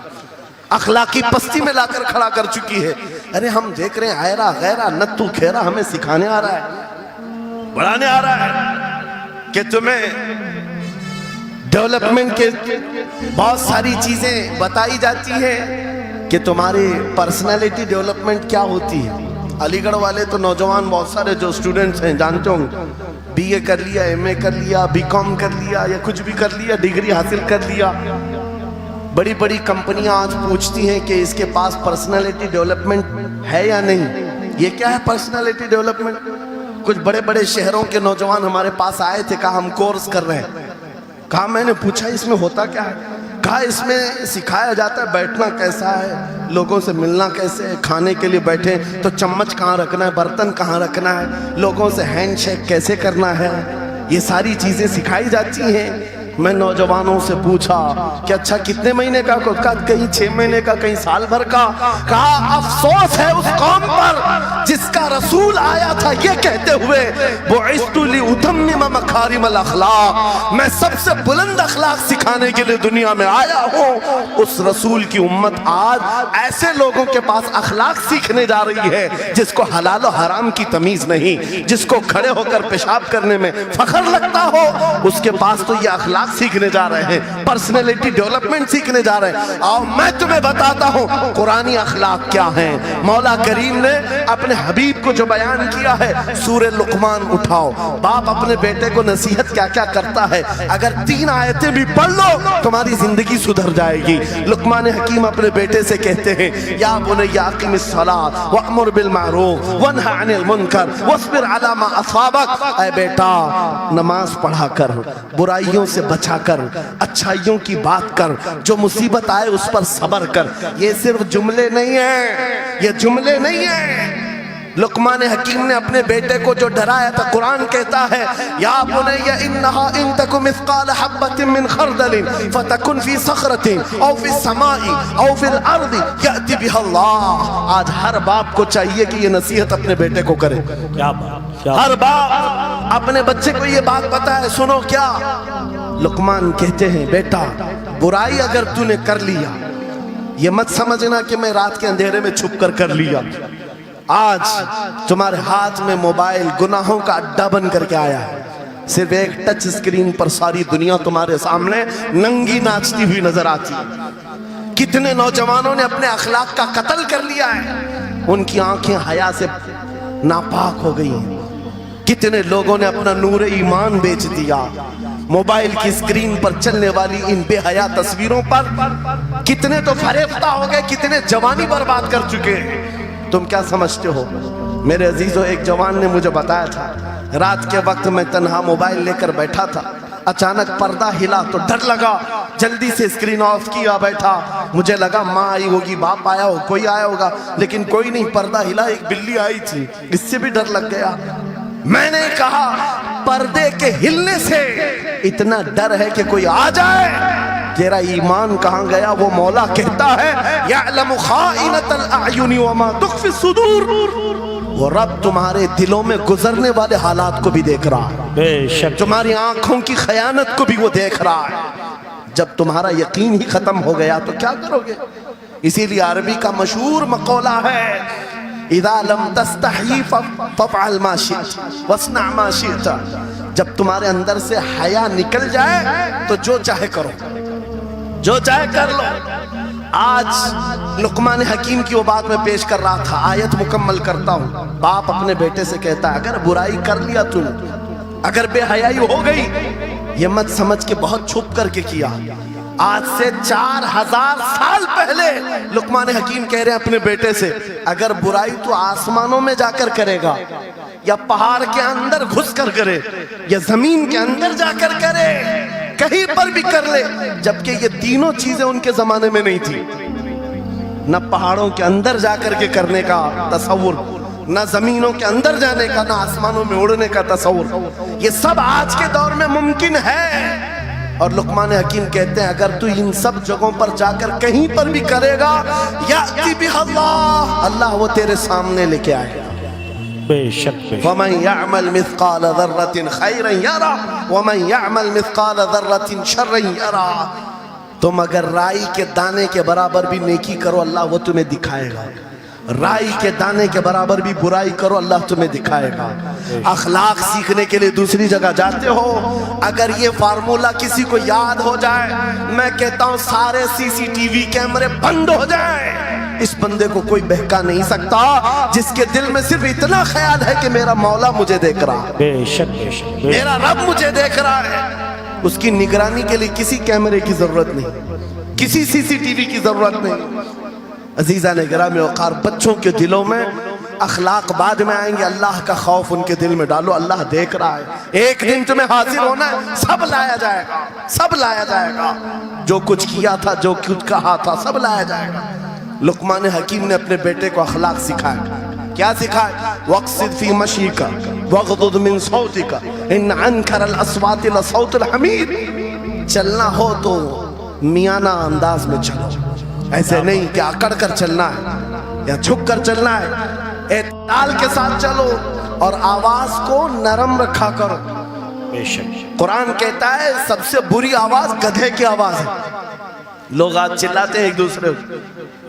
اخلاقی پستی میں لا کر کھڑا کر چکی ہے. ارے ہم دیکھ رہے ہیں آئرہ غیرہ نتو کھیرہ ہمیں سکھانے آ رہا ہے, بڑھانے آ رہا ہے کہ تمہیں ڈیولپمنٹ کے بہت ساری چیزیں بتائی جاتی ہیں کہ تمہاری پرسنالٹی ڈیولپمنٹ کیا ہوتی ہے. علی گڑھ والے تو نوجوان بہت سارے جو اسٹوڈنٹس ہیں جانتے ہوں, بی اے کر لیا, ایم اے کر لیا, بی کام کر لیا, یا کچھ بھی کر لیا, ڈگری حاصل کر لیا. بڑی بڑی کمپنیاں آج پوچھتی ہیں کہ اس کے پاس پرسنالٹی ڈیولپمنٹ ہے یا نہیں. یہ کیا ہے پرسنالٹی ڈیولپمنٹ؟ کچھ بڑے بڑے شہروں کے نوجوان ہمارے پاس آئے تھے, کہا ہم کورس کر رہے ہیں. کہا میں نے پوچھا اس میں ہوتا کیا ہے؟ کہا اس میں سکھایا جاتا ہے بیٹھنا کیسا ہے, لوگوں سے ملنا کیسے ہے, کھانے کے لیے بیٹھے تو چمچ کہاں رکھنا ہے, برتن کہاں رکھنا ہے, لوگوں سے ہینڈ شیک کیسے کرنا ہے, یہ ساری چیزیں سکھائی جاتی ہیں. میں نوجوانوں سے پوچھا کہ اچھا کتنے مہینے کا؟ کہیں 6 مہینے کا, کہیں سال بھر کا. کہا افسوس ہے اس قوم پر جس کا رسول آیا تھا یہ کہتے ہوئے بعثت لأتمم مکارم الاخلاق, میں سب سے بلند اخلاق سکھانے کے لیے دنیا میں آیا ہوں. اس رسول کی امت آج ایسے لوگوں کے پاس اخلاق سیکھنے جا رہی ہے جس کو حلال و حرام کی تمیز نہیں, جس کو کھڑے ہو کر پیشاب کرنے میں فخر لگتا ہو, اس کے پاس تو یہ اخلاق سیکھنے جا رہے ہیں, پرسنالٹی ڈیولپمنٹ سیکھنے جا رہے ہیں. اور میں تمہیں بتاتا ہوں قرآنی اخلاق کیا ہیں. مولا کریم نے اپنے حبیب کو جو بیان کیا ہے, سورہ لقمان اٹھاؤ, باپ اپنے بیٹے کو نصیحت کیا کیا کرتا ہے, اگر 3 آیتیں بھی پڑھ لو تمہاری زندگی سدھر جائے گی. لقمان حکیم اپنے بیٹے سے کہتے ہیں یا بنی اقم الصلاۃ وامر بالمعروف وانہ عن المنکر واصبر علی ما اصابک, اے بیٹا نماز پڑھا کر, برائیوں سے بچا کر, اچھائیوں کی بات کر, جو مصیبت آئے اس پر صبر کر. یہ صرف جملے نہیں ہیں, یہ جملے نہیں ہیں. لقمان حکیم نے اپنے بیٹے کو جو ڈرایا تھا, قرآن کہتا ہے یا بنی انہا ان تک مثقال حبۃ من خردل فتکن فی صخرۃ او فی السماء او فی الارض یأتی بها اللہ. آج ہر باپ کو چاہیے کہ یہ نصیحت اپنے بیٹے کو کرے. ہر باپ اپنے بچے کو یہ بات بتائے, سنو کیا لقمان کہتے ہیں, بیٹا برائی اگر تو نے کر لیا یہ مت سمجھنا کہ میں رات کے اندھیرے میں چھپ کر لیا. آج تمہارے ہاتھ میں موبائل گناہوں کا اڈا بن کر کے آیا ہے. صرف ایک ٹچ سکرین پر ساری دنیا تمہارے سامنے ننگی ناچتی ہوئی نظر آتی ہے. کتنے نوجوانوں نے اپنے اخلاق کا قتل کر لیا ہے, ان کی آنکھیں حیا سے ناپاک ہو گئی ہیں. کتنے لوگوں نے اپنا نور ایمان بیچ دیا موبائل کی اسکرین پر چلنے والی ان بے حیا تصویروں پر. کتنے تو فریفتہ ہو گئے, کتنے جوانی برباد کر چکے ہیں. تم کیا سمجھتے ہو میرے عزیزو؟ ایک جوان نے مجھے بتایا تھا, رات کے وقت میں تنہا موبائل لے کر بیٹھا تھا, اچانک پردہ ہلا تو ڈر لگا, جلدی سے اسکرین آف کیا, بیٹھا. مجھے لگا ماں آئی ہوگی, باپ آیا ہو, کوئی آیا ہوگا, لیکن کوئی نہیں. پردہ ہلا, ایک بلی آئی تھی, اس سے بھی ڈر لگ گیا. میں نے کہا پردے کے ہلنے سے اتنا ڈر ہے کہ کوئی آ جائے, تیرا ایمان کہاں گیا؟ وہ مولا کہتا ہے یعلم خائنۃ الاعین وما تخفی الصدور. وہ رب تمہارے دلوں میں گزرنے والے حالات کو بھی دیکھ رہا ہے، بے شک تمہاری آنکھوں کی خیانت کو بھی وہ دیکھ رہا ہے۔ جب تمہارا یقین ہی ختم ہو گیا تو کیا کرو گے؟ اسی لیے عربی کا مشہور مقولہ ہے اذا لم تستحی فافعل ما شئت واصنع ما شئت، جب تمہارے اندر سے حیا نکل جائے تو جو چاہے کرو، جو چاہے کر لو۔ آج لقمان حکیم کی وہ بات میں پیش کر رہا تھا، آیت مکمل کرتا ہوں۔ باپ اپنے بیٹے سے کہتا ہے اگر برائی کر لیا تو اگر بے حیائی ہو گئی، یہ مت سمجھ کے بہت چھپ کر کے کیا۔ آج سے 4000 سال پہلے لقمان حکیم کہہ رہے ہیں اپنے بیٹے سے، اگر برائی تو آسمانوں میں جا کر کرے گا، یا پہاڑ کے اندر گھس کر کرے، یا زمین کے اندر جا کر کرے، کہیں پر بھی کر لے، جبکہ یہ تینوں چیزیں ان کے زمانے میں نہیں تھی۔ نہ پہاڑوں کے اندر جا کر کے کرنے کا تصور، نہ زمینوں کے اندر جانے کا، نہ آسمانوں میں اڑنے کا تصور، یہ سب آج کے دور میں ممکن ہے۔ اور لقمان حکیم کہتے ہیں اگر تو ان سب جگہوں پر جا کر کہیں پر بھی کرے گا، یأتی بہ اللہ، اللہ وہ تیرے سامنے لے کے آئے گا۔ بے شک بے شک وَمَنْ يَعْمَلْ مِثْقَالَ ذَرَّةٍ خَيْرًا يَرَى وَمَنْ يَعْمَلْ مِثْقَالَ ذَرَّةٍ شَرًّا يَرَى، تم اگر رائی کے دانے کے برابر بھی نیکی کرو اللہ وہ تمہیں دکھائے گا، رائی کے دانے کے برابر بھی برائی کرو اللہ تمہیں دکھائے گا۔ اخلاق سیکھنے کے لیے دوسری جگہ جاتے ہو، اگر یہ فارمولا کسی کو یاد ہو جائے، میں کہتا ہوں سارے سی سی ٹی وی کیمرے بند ہو جائیں، اس بندے کو کوئی بہکا نہیں سکتا جس کے دل میں صرف اتنا خیال ہے کہ میرا مولا مجھے دیکھ رہا ہے، بے شک بے شک بے میرا رب مجھے دیکھ رہا ہے۔ اس کی نگرانی کے لیے کسی کیمرے کی ضرورت نہیں، کسی سی سی ٹی وی کی ضرورت نہیں۔ عزیزان گرامی وقار، بچوں کے دلوں میں اخلاق بعد میں آئیں گے، اللہ کا خوف ان کے دل میں ڈالو، اللہ دیکھ رہا ہے، ایک دن تمہیں حاضر ہونا ہے، سب لایا جائے گا، سب لایا جائے گا، جو کچھ کیا تھا، جو کچھ کہا تھا، سب لایا جائے گا۔ لقمان حکیم نے اپنے بیٹے کو اخلاق سکھایا، کیا سکھایا؟ وَاقْصِدْ فِي مَشْيِكَ وَاغْضُضْ مِنْ صَوْتِكَ إِنَّ أَنْكَرَ الْأَصْوَاتِ لَصَوْتُ الْحَمِيرِ، چلنا ہو تو میانہ انداز میں چلو، ایسے نہیں کہ اکڑ کر چلنا ہے یا جھک کر چلنا ہے، اعتدال کے ساتھ چلو اور آواز کو نرم رکھا کرو۔ بے شک قرآن کہتا ہے سب سے بری آواز گدھے کی آواز ہے۔ لوگ آج چلاتے ہیں ایک دوسرے کو،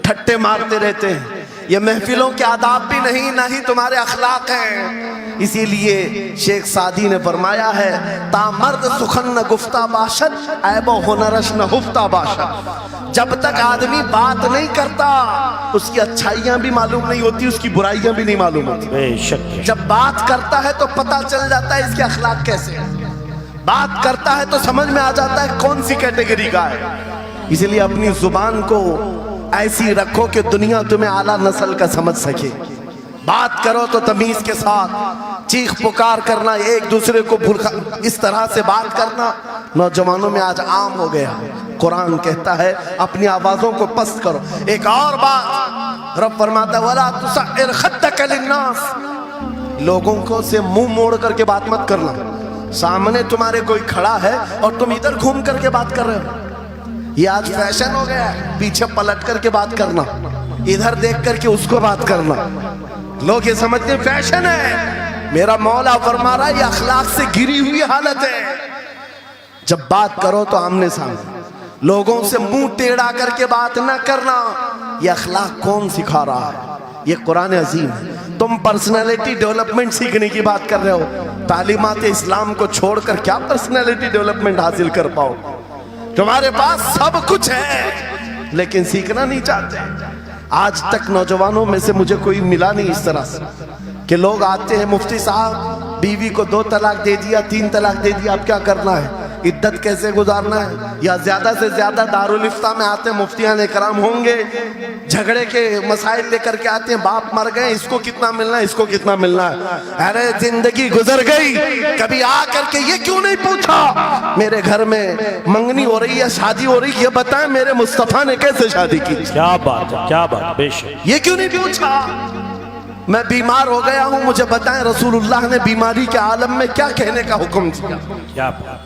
ٹھٹے مارتے رہتے ہیں، یہ محفلوں کے آداب بھی نہیں، نہ ہی تمہارے اخلاق ہیں۔ اسی لیے شیخ سعدی نے فرمایا ہے تا مرد سخن نہ گفتہ باشد عیب و ہنرش نہ ہفتہ باشد، جب تک آدمی بات نہیں کرتا اس کی اچھائیاں بھی معلوم نہیں ہوتی، اس کی برائیاں بھی نہیں معلوم ہوتی۔ بے شک جب بات کرتا ہے تو پتہ چل جاتا ہے اس کے اخلاق کیسے ہیں، بات کرتا ہے تو سمجھ میں آ جاتا ہے کون سی کیٹیگری کا ہے۔ اسی لیے اپنی زبان کو ایسی رکھو کہ دنیا تمہیں اعلیٰ نسل کا سمجھ سکے، بات کرو تو تمیز کے ساتھ، چیخ پکار کرنا، ایک دوسرے کو اس طرح سے بات کرنا نوجوانوں میں آج عام ہو گیا۔ قرآن کہتا ہے اپنی آوازوں کو پست کرو۔ ایک اور بات رب فرماتا ہے وَلَا تُسَعِّرْ خَدَّكَ لِلنَّاسِ، لوگوں کو سے منہ موڑ کر کے بات مت کرنا، سامنے تمہارے کوئی کھڑا ہے اور تم ادھر گھوم کر کے بات کر رہے ہو، یہ آج فیشن ہو گیا ہے، پیچھے پلٹ کر کے بات کرنا، ادھر دیکھ کر کے اس کو بات کرنا، لوگ یہ سمجھتے ہیں فیشن ہے۔ میرا مولا فرما رہا ہے یہ اخلاق سے گری ہوئی حالت ہے۔ جب بات کرو تو آمنے سامنے، لوگوں سے منہ ٹیڑھا کر کے بات نہ کرنا، یہ اخلاق کون سکھا رہا ہے؟ یہ قرآن عظیم ہے۔ تم پرسنالٹی ڈیولپمنٹ سیکھنے کی بات کر رہے ہو، تعلیمات اسلام کو چھوڑ کر کیا پرسنالٹی ڈیولپمنٹ حاصل کر پاؤ؟ تمہارے پاس سب کچھ ہے لیکن سیکھنا نہیں چاہتے۔ آج تک نوجوانوں میں سے مجھے کوئی ملا نہیں اس طرح سے کہ لوگ آتے ہیں مفتی صاحب بیوی کو 2 طلاق دے دیا 3 طلاق دے دیا، اب کیا کرنا ہے، عدت کیسے گزارنا ہے؟ یا زیادہ سے زیادہ دارالفتہ میں آتے ہیں مفتیان اکرام ہوں گے، جھگڑے کے مسائل لے کر کے آتے ہیں، باپ مر گئے اس کو کتنا ملنا ہے، اس کو کتنا ملنا ہے۔ ارے زندگی گزر گئی، کبھی آ کر کے یہ کیوں نہیں پوچھا میرے گھر میں منگنی ہو رہی ہے، شادی ہو رہی ہے، یہ بتائیں میرے مصطفیٰ نے کیسے شادی کی؟ کیا بات ہے، کیا بات، بے شک یہ کیوں نہیں پوچھا؟ میں بیمار ہو گیا ہوں، مجھے بتائیں رسول اللہ نے بیماری کے عالم میں کیا کہنے کا حکم دیا؟ کیا بات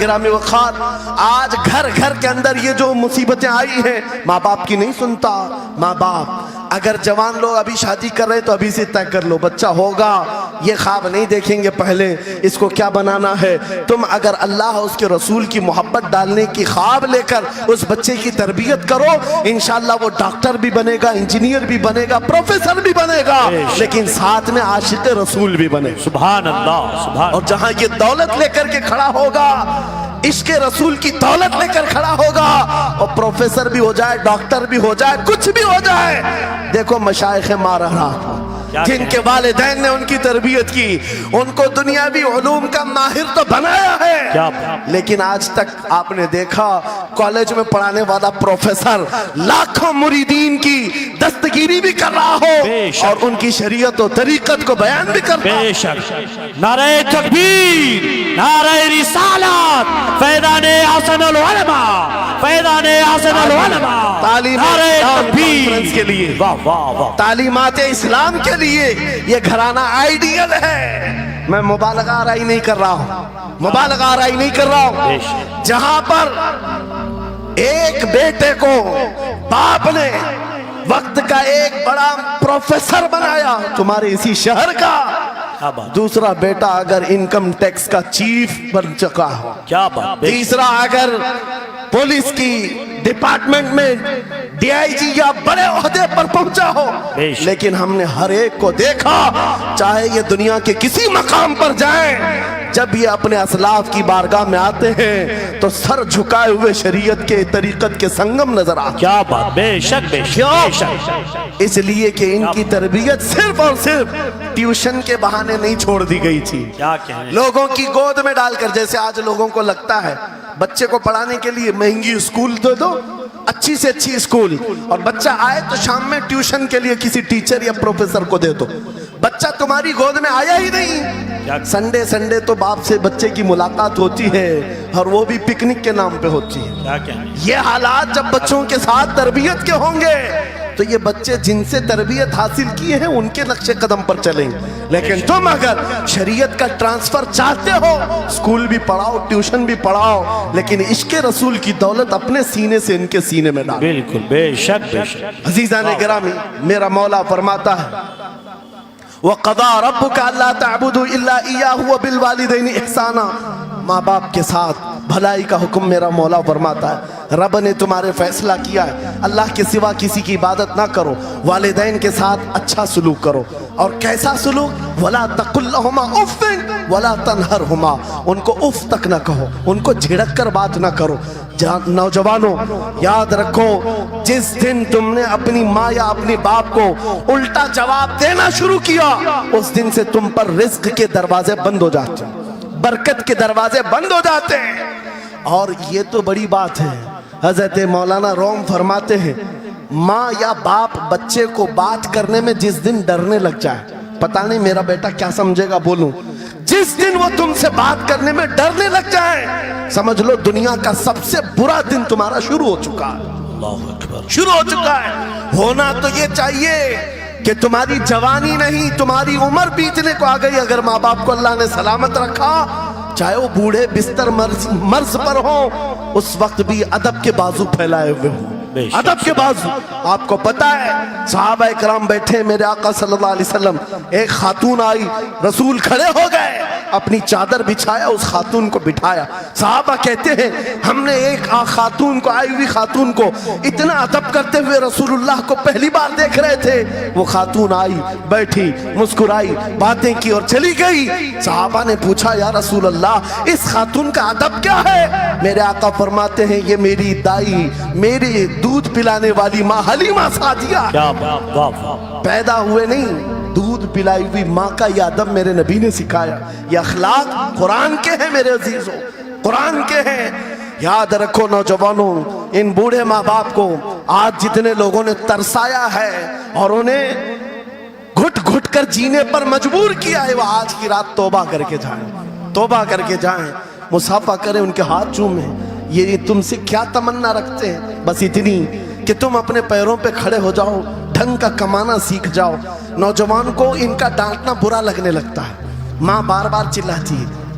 گرامی وقار، آج گھر گھر کے اندر یہ جو مصیبتیں آئی ہیں، ماں باپ کی نہیں سنتا۔ ماں باپ اگر جوان لوگ ابھی شادی کر رہے تو ابھی سے طے کر لو، بچہ ہوگا، یہ خواب نہیں دیکھیں گے پہلے اس کو کیا بنانا ہے۔ تم اگر اللہ اور اس کے رسول کی محبت ڈالنے کی خواب لے کر اس بچے کی تربیت کرو، انشاءاللہ وہ ڈاکٹر بھی بنے گا، انجینئر بھی بنے گا، پروفیسر بھی بنے گا، لیکن ساتھ میں عاشق رسول بھی بنے گا۔ سبحان اللہ، سبحان اور جہاں یہ دولت لے کر کے کھڑا ہوگا، عشق رسول کی دولت لے کر کھڑا ہوگا، اور پروفیسر بھی ہو جائے، ڈاکٹر بھی ہو جائے، کچھ بھی ہو جائے۔ دیکھو مشائخ مارہا جن کے والدین نے ان کی تربیت کی، ان کو دنیاوی علوم کا ماہر تو بنایا ہے، لیکن آج تک آپ نے دیکھا کالج میں پڑھانے والا پروفیسر لاکھوں مریدین کی دستگیری بھی کر رہا ہو اور ان کی شریعت و طریقت کو بیان بھی کر رہا ہو۔ بے شک نعرہ تکبیر، نعرہ رسالت، فیضان حسن العلماء، فیضان حسن العلماء، تعلیم نعرہ کانفرنس تکبیر کے لیے، واہ واہ واہ، تعلیمات اسلام کے لیے یہ گھرانہ آئیڈیل ہے۔ میں مبالغہ آرائی نہیں کر رہا ہوں، مبالغہ آرائی نہیں کر رہا ہوں۔ جہاں پر ایک بیٹے کو باپ نے وقت کا ایک بڑا پروفیسر بنایا تمہارے اسی شہر کا، دوسرا بیٹا اگر انکم ٹیکس کا چیف بن چکا ہو، کیا بات، تیسرا اگر پولیس کی ڈپارٹمنٹ میں ڈی آئی جی یا بڑے عہدے پر پہنچا ہو، لیکن ہم نے ہر ایک کو دیکھا، چاہے یہ دنیا کے کسی مقام پر جائیں، جب یہ اپنے اسلاف کی بارگاہ میں آتے ہیں تو سر جھکائے ہوئے شریعت کے طریقت کے سنگم نظر آتے ہیں۔ کیا بات، بے شک بے شک بے شک، اس لیے کہ ان کی تربیت صرف اور صرف ٹیوشن کے بہانے نہیں چھوڑ دی گئی تھی، کیا کہنے، لوگوں کی گود میں ڈال کر، جیسے آج لوگوں کو لگتا ہے بچے کو پڑھانے کے لیے مہنگی اسکول دے دو، اچھی سے اچھی اسکول، اور بچہ آئے تو شام میں ٹیوشن کے لیے کسی ٹیچر یا پروفیسر کو دے دو، بچہ تمہاری گود میں آیا ہی نہیں۔ سنڈے سنڈے تو باپ سے بچے کی ملاقات ہوتی ہے، اور وہ بھی پکنک کے نام پہ ہوتی ہے۔ کیا کہنے، یہ حالات جب بچوں کے ساتھ تربیت کے ہوں گے تو یہ بچے جن سے تربیت حاصل کیے ہیں ان کے نقش قدم پر چلیں گے۔ لیکن تم اگر شریعت کا ٹرانسفر چاہتے ہو، اسکول بھی پڑھاؤ، ٹیوشن بھی پڑھاؤ، لیکن عشق رسول کی دولت اپنے سینے سے ان کے سینے میں ڈالو۔ بالکل بے شک بے شک۔ عزیزان گرامی، میرا مولا فرماتا ہے وَقَضَى رَبُّكَ أَلَّا تَعْبُدُوا إِلَّا إِيَّاهُ وَبِالْوَالِدَيْنِ إِحْسَانًا، ماں باپ کے ساتھ بھلائی کا حکم میرا مولا فرماتا ہے۔ رب نے تمہارے فیصلہ کیا ہے اللہ کے سوا کسی کی عبادت نہ کرو، والدین کے ساتھ اچھا سلوک کرو، اور کیسا سلوک؟ وَلَا تَقُلْ لَهُمَا أُفٍّ وَلَا تَنْهَرْهُمَا، ان کو اف تک نہ کہو، ان کو جھڑک کر بات نہ کرو۔ نوجوانوں یاد رکھو، جس دن تم نے اپنی ماں یا اپنی باپ کو الٹا جواب دینا شروع کیا، اس دن سے تم پر رزق کے دروازے بند ہو جاتے ہیں، برکت کے دروازے بند ہو جاتے ہیں۔ اور یہ تو بڑی بات ہے، حضرت مولانا روم فرماتے ہیں ماں یا باپ بچے کو بات کرنے میں جس دن ڈرنے لگ جائے، پتہ نہیں میرا بیٹا کیا سمجھے گا بولوں، جس دن وہ تم سے بات کرنے میں ڈرنے لگ جائے، سمجھ لو دنیا کا سب سے برا دن تمہارا شروع ہو چکا ہے، اللہ اکبر، شروع ہو چکا ہے۔ ہونا تو یہ چاہیے کہ تمہاری جوانی نہیں، تمہاری عمر بیتنے کو آ گئی، اگر ماں باپ کو اللہ نے سلامت رکھا، چاہے وہ بوڑھے بستر مرض پر ہوں، اس وقت بھی ادب کے بازو پھیلائے ہوئے ہوں، ادب کے بازو۔ آپ کو پتا ہے صحابہ اکرام بیٹھے، میرے آقا صلی اللہ علیہ وسلم، ایک خاتون آئی، رسول کھڑے ہو گئے، اپنی چادر بچھایا، اس خاتون کو بٹھایا۔ صحابہ کہتے ہیں ہم نے ایک خاتون کو، آئی ہوئی خاتون کو اتنا ادب کرتے ہوئے رسول اللہ کو پہلی بار دیکھ رہے تھے۔ وہ خاتون آئی، بیٹھی، مسکرائی، باتیں کی اور چلی گئی۔ صحابہ نے پوچھا یا رسول اللہ اس خاتون کا ادب کیا ہے؟ میرے آقا فرماتے ہیں یہ میری دائی، میری دودھ پلانے والی ماں حلیمہ سعدیہ، کیا بات، واہ واہ، پیدا ہوئے نہیں، دودھ پلائی ہوئی ماں کا یہ ادب میرے نبی نے سکھایا۔ یہ اخلاق قرآن کے ہیں میرے عزیزوں، قرآن کے ہیں۔ یاد رکھو نوجوانوں، ان بوڑھے ماں باپ کو آج جتنے لوگوں نے ترسایا ہے اور انہیں گھٹ گھٹ کر جینے پر مجبور کیا ہے، وہ آج کی رات توبہ کر کے جائیں، توبہ کر کے جائیں، مصافحہ کریں، ان کے ہاتھ چومیں۔ یہ تم سے کیا تمنا رکھتے ہیں؟ بس اتنی کہ تم اپنے پیروں پہ کھڑے ہو جاؤ، ڈھنگ کا کمانا سیکھ جاؤ۔ نوجوان کو ان کا ڈانٹنا برا لگنے لگتا ہے، ماں بار بار چلاتی ہے،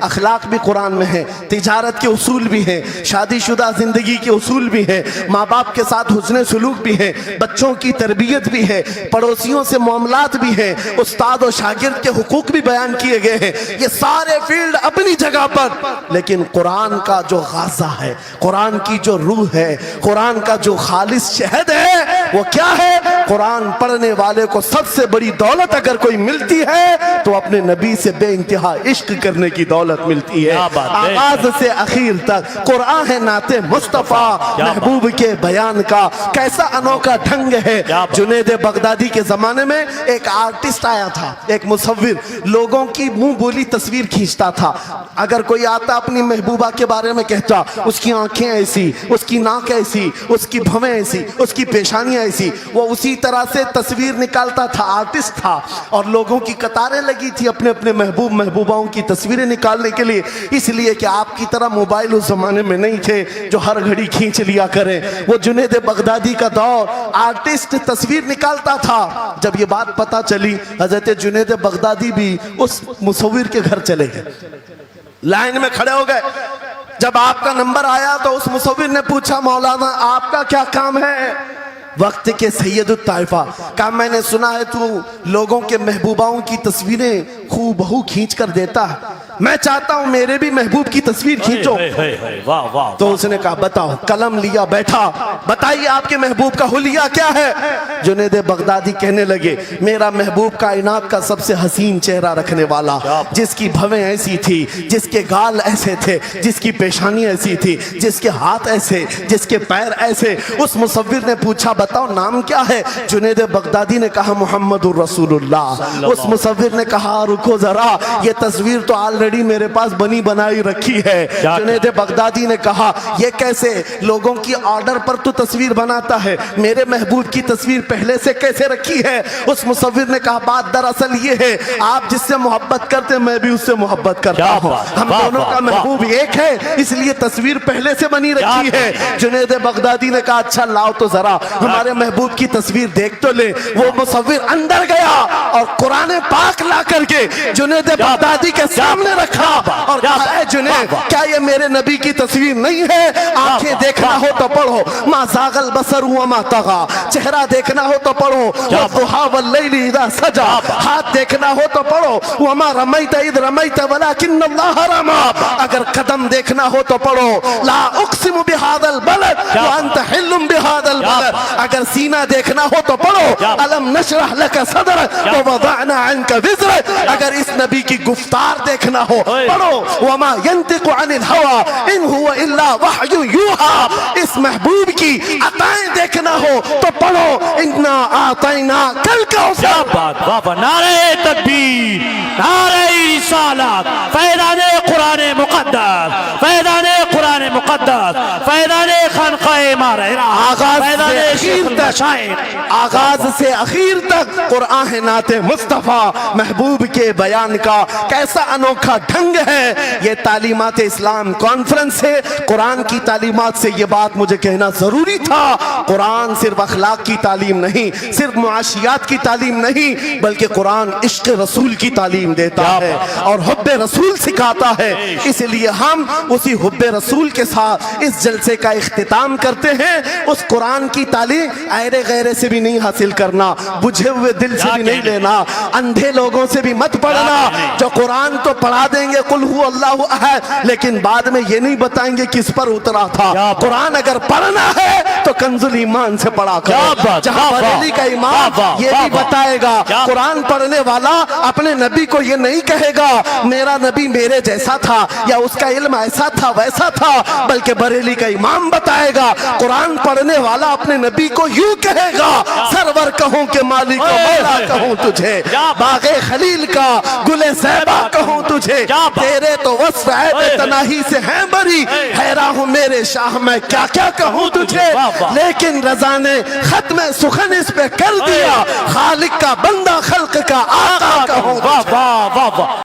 اخلاق بھی قرآن میں ہیں, تجارت کے اصول بھی ہیں, شادی شدہ زندگی کے اصول بھی ہیں, ماں باپ کے ساتھ حسن سلوک بھی ہے, بچوں کی تربیت بھی ہے, پڑوسیوں سے معاملات بھی ہیں, استاد و شاگرد کے حقوق بھی بیان کیے گئے ہیں. یہ سارے فیلڈ اپنی جگہ پر, لیکن قرآن کا جو غازہ ہے, قرآن کی جو روح ہے, قرآن کا جو خالص شہد ہے, وہ کیا ہے؟ قرآن پڑھنے والے کو سب سے بڑی دولت اگر کوئی ملتی ہے تو اپنے نبی سے بے انتہا عشق کرنے کی دولت ملتی ہے. آغاز سے اخیر تک قرآن ہے نعت مصطفیٰ, محبوب کے بیان کا کیسا انوکھا ڈھنگ ہے. جنید بغدادی کے زمانے میں ایک آرٹسٹ آیا تھا, ایک مصور, لوگوں کی منہ بولی تصویر کھینچتا تھا. اگر کوئی آتا اپنی محبوبہ کے بارے میں کہتا, اس کی آنکھیں ایسی, اس کی ناک ایسی, اس کی بھویں ایسی, اس کی پیشانیاں ایسی, وہ اسی طرح سے تصویر نکالتا تھا. آرٹسٹ تھا اور لوگوں کی قطاریں لگی تھی اپنے اپنے محبوب محبوباؤں کی تصویریں نکالنے کے لیے, اس لیے کہ آپ کی طرح موبائل اس زمانے میں نہیں تھے جو ہر گھڑی کھینچ لیا کریں. وہ جنید بغدادی کا دور, آرٹسٹ تصویر نکالتا تھا. جب یہ بات پتا چلی, حضرت جنید بغدادی بھی اس مصور کے گھر چلے گئے, لائن میں کھڑے ہو گئے. جب آپ کا نمبر آیا تو اس مصور نے پوچھا, مولانا آپ کا کیا کام ہے؟ وقت کے سید الطائفہ, کہا میں نے سنا ہے تو لوگوں کے محبوباؤں کی تصویریں خوب بہو کھینچ کر دیتا ہے, میں چاہتا ہوں میرے بھی محبوب کی تصویر کھینچو. تو اس نے کہا بتاؤ. قلم لیا, بیٹھا, بتائیے آپ کے محبوب کا حلیہ کیا ہے؟ جنید بغدادی کہنے لگے, میرا محبوب کائنات کا سب سے حسین چہرہ رکھنے والا, جس کی بھویں ایسی تھی, جس کے گال ایسے تھے, جس کی پیشانی ایسی تھی, جس کے ہاتھ ایسے, جس کے پیر ایسے. اس مصور نے پوچھا بتاؤ نام کیا ہے؟ جنید بغدادی نے کہا محمد الرسول اللہ. اس مصور نے کہا رکو ذرا, یہ تصویر تو آلریڈی میرے پاس بنی بنائی رکھی ہے. جنید بغدادی نے کہا یہ کیسے؟ لوگوں کی آرڈر پر تو تصویر بناتا ہے, میرے محبوب کی تصویر پہلے سے کیسے رکھی ہے؟ اس مصور نے کہا بات دراصل یہ ہے, آپ جس سے محبت کرتے میں بھی اس سے محبت کرتا ہوں, ہم دونوں کا محبوب ایک ہے, اس لیے تصویر پہلے سے بنی رکھی ہے. جنید بغدادی نے کہا اچھا لاؤ تو ذرا ہمارے محبوب کی تصویر دیکھ تو لے. وہ مصور اندر گیا اور قرآن پاک لا کر کے جنید بغدادی کے سامنے رکھا اور کہا اے جنید کیا یہ میرے نبی کی تصویر نہیں ہے؟ آنکھیں دیکھنا ہو تو پڑھو, ما زاغ البصر وما طغى, چہرہ دیکھنا ہو تو پڑھو, والضحى واللیل اذا سجى, ہاتھ دیکھنا ہو تو پڑھو, وما رمیت اذ رمیت ولکن اللہ رمی, اگر قدم دیکھنا ہو تو پڑھو, لا اقسم بهذا البلد وانت حل بهذا البلد, اگر سینہ دیکھنا ہو تو پڑھو, الم نشرح لك صدرك ووضعنا عنك وزرك, اگر اس نبی کی گفتار دیکھنا ہو پڑھو, وما ينطق عن الهوى ان هو الا وحي يوحى, اس محبوب کی عطائیں دیکھنا ہو تو پڑھو, انا اعطیناک الکوثر. نعرہ تکبیر, نعرہ رسالت, فیضان قرآن مقدس, فیضان قرآن مقدس, فیضان خانقاہ مارہرہ, آغاز سے اخیر تک قرآن نعت مصطفیٰ محبوب کے بیان کا کیسا انوکھا ڈھنگ ہے. یہ تعلیمات اسلام کانفرنس ہے, قرآن کی تعلیمات سے یہ بات مجھے کہنا ضروری تھا. قرآن صرف اخلاق کی تعلیم نہیں, صرف معاشیات کی تعلیم نہیں, بلکہ قرآن عشق رسول کی تعلیم دیتا ہے اور حب رسول سکھاتا ہے. اس لیے ہم اسی حب رسول کے ساتھ اس جلسے کا اختتام کرتے ہیں. اس قرآن کی تعلیم ایرے غیرے سے بھی نہیں حاصل کرنا, بجھے ہوئے دل سے بھی نہیں لینا, اندھے لوگوں سے بھی مت پڑھنا جو قرآن تو پڑھا دیں گے قل هو اللہ احد, لیکن بعد میں یہ نہیں بتائیں گے کس پر اترا تھا. قرآن اگر پڑھنا ہے تو کنز الایمان سے پڑھا کرو, جہاں بریلی کا امام یہ بھی بتائے گا قرآن پڑھنے والا اپنے نبی کو یہ نہیں کہے گا میرا نبی میرے جیسا تھا یا اس کا علم ایسا تھا ویسا تھا, بلکہ بریلی کا امام بتائے گا قرآن پڑھنے والا اپنے نبی کو یوں کہے گا سرور کہوں کہ مالک و مولا کہوں تجھے, باغ خلیل کا گل زیبا کہوں تجھے, تیرے تو وصف عیب تناہی سے ہیں بری, حیران ہوں میرے شاہ میں کیا کیا کہوں تجھے, لیکن رضا نے ختم سخن اس پہ کر دیا, خالق کا بندہ خلق کا آقا کہوں.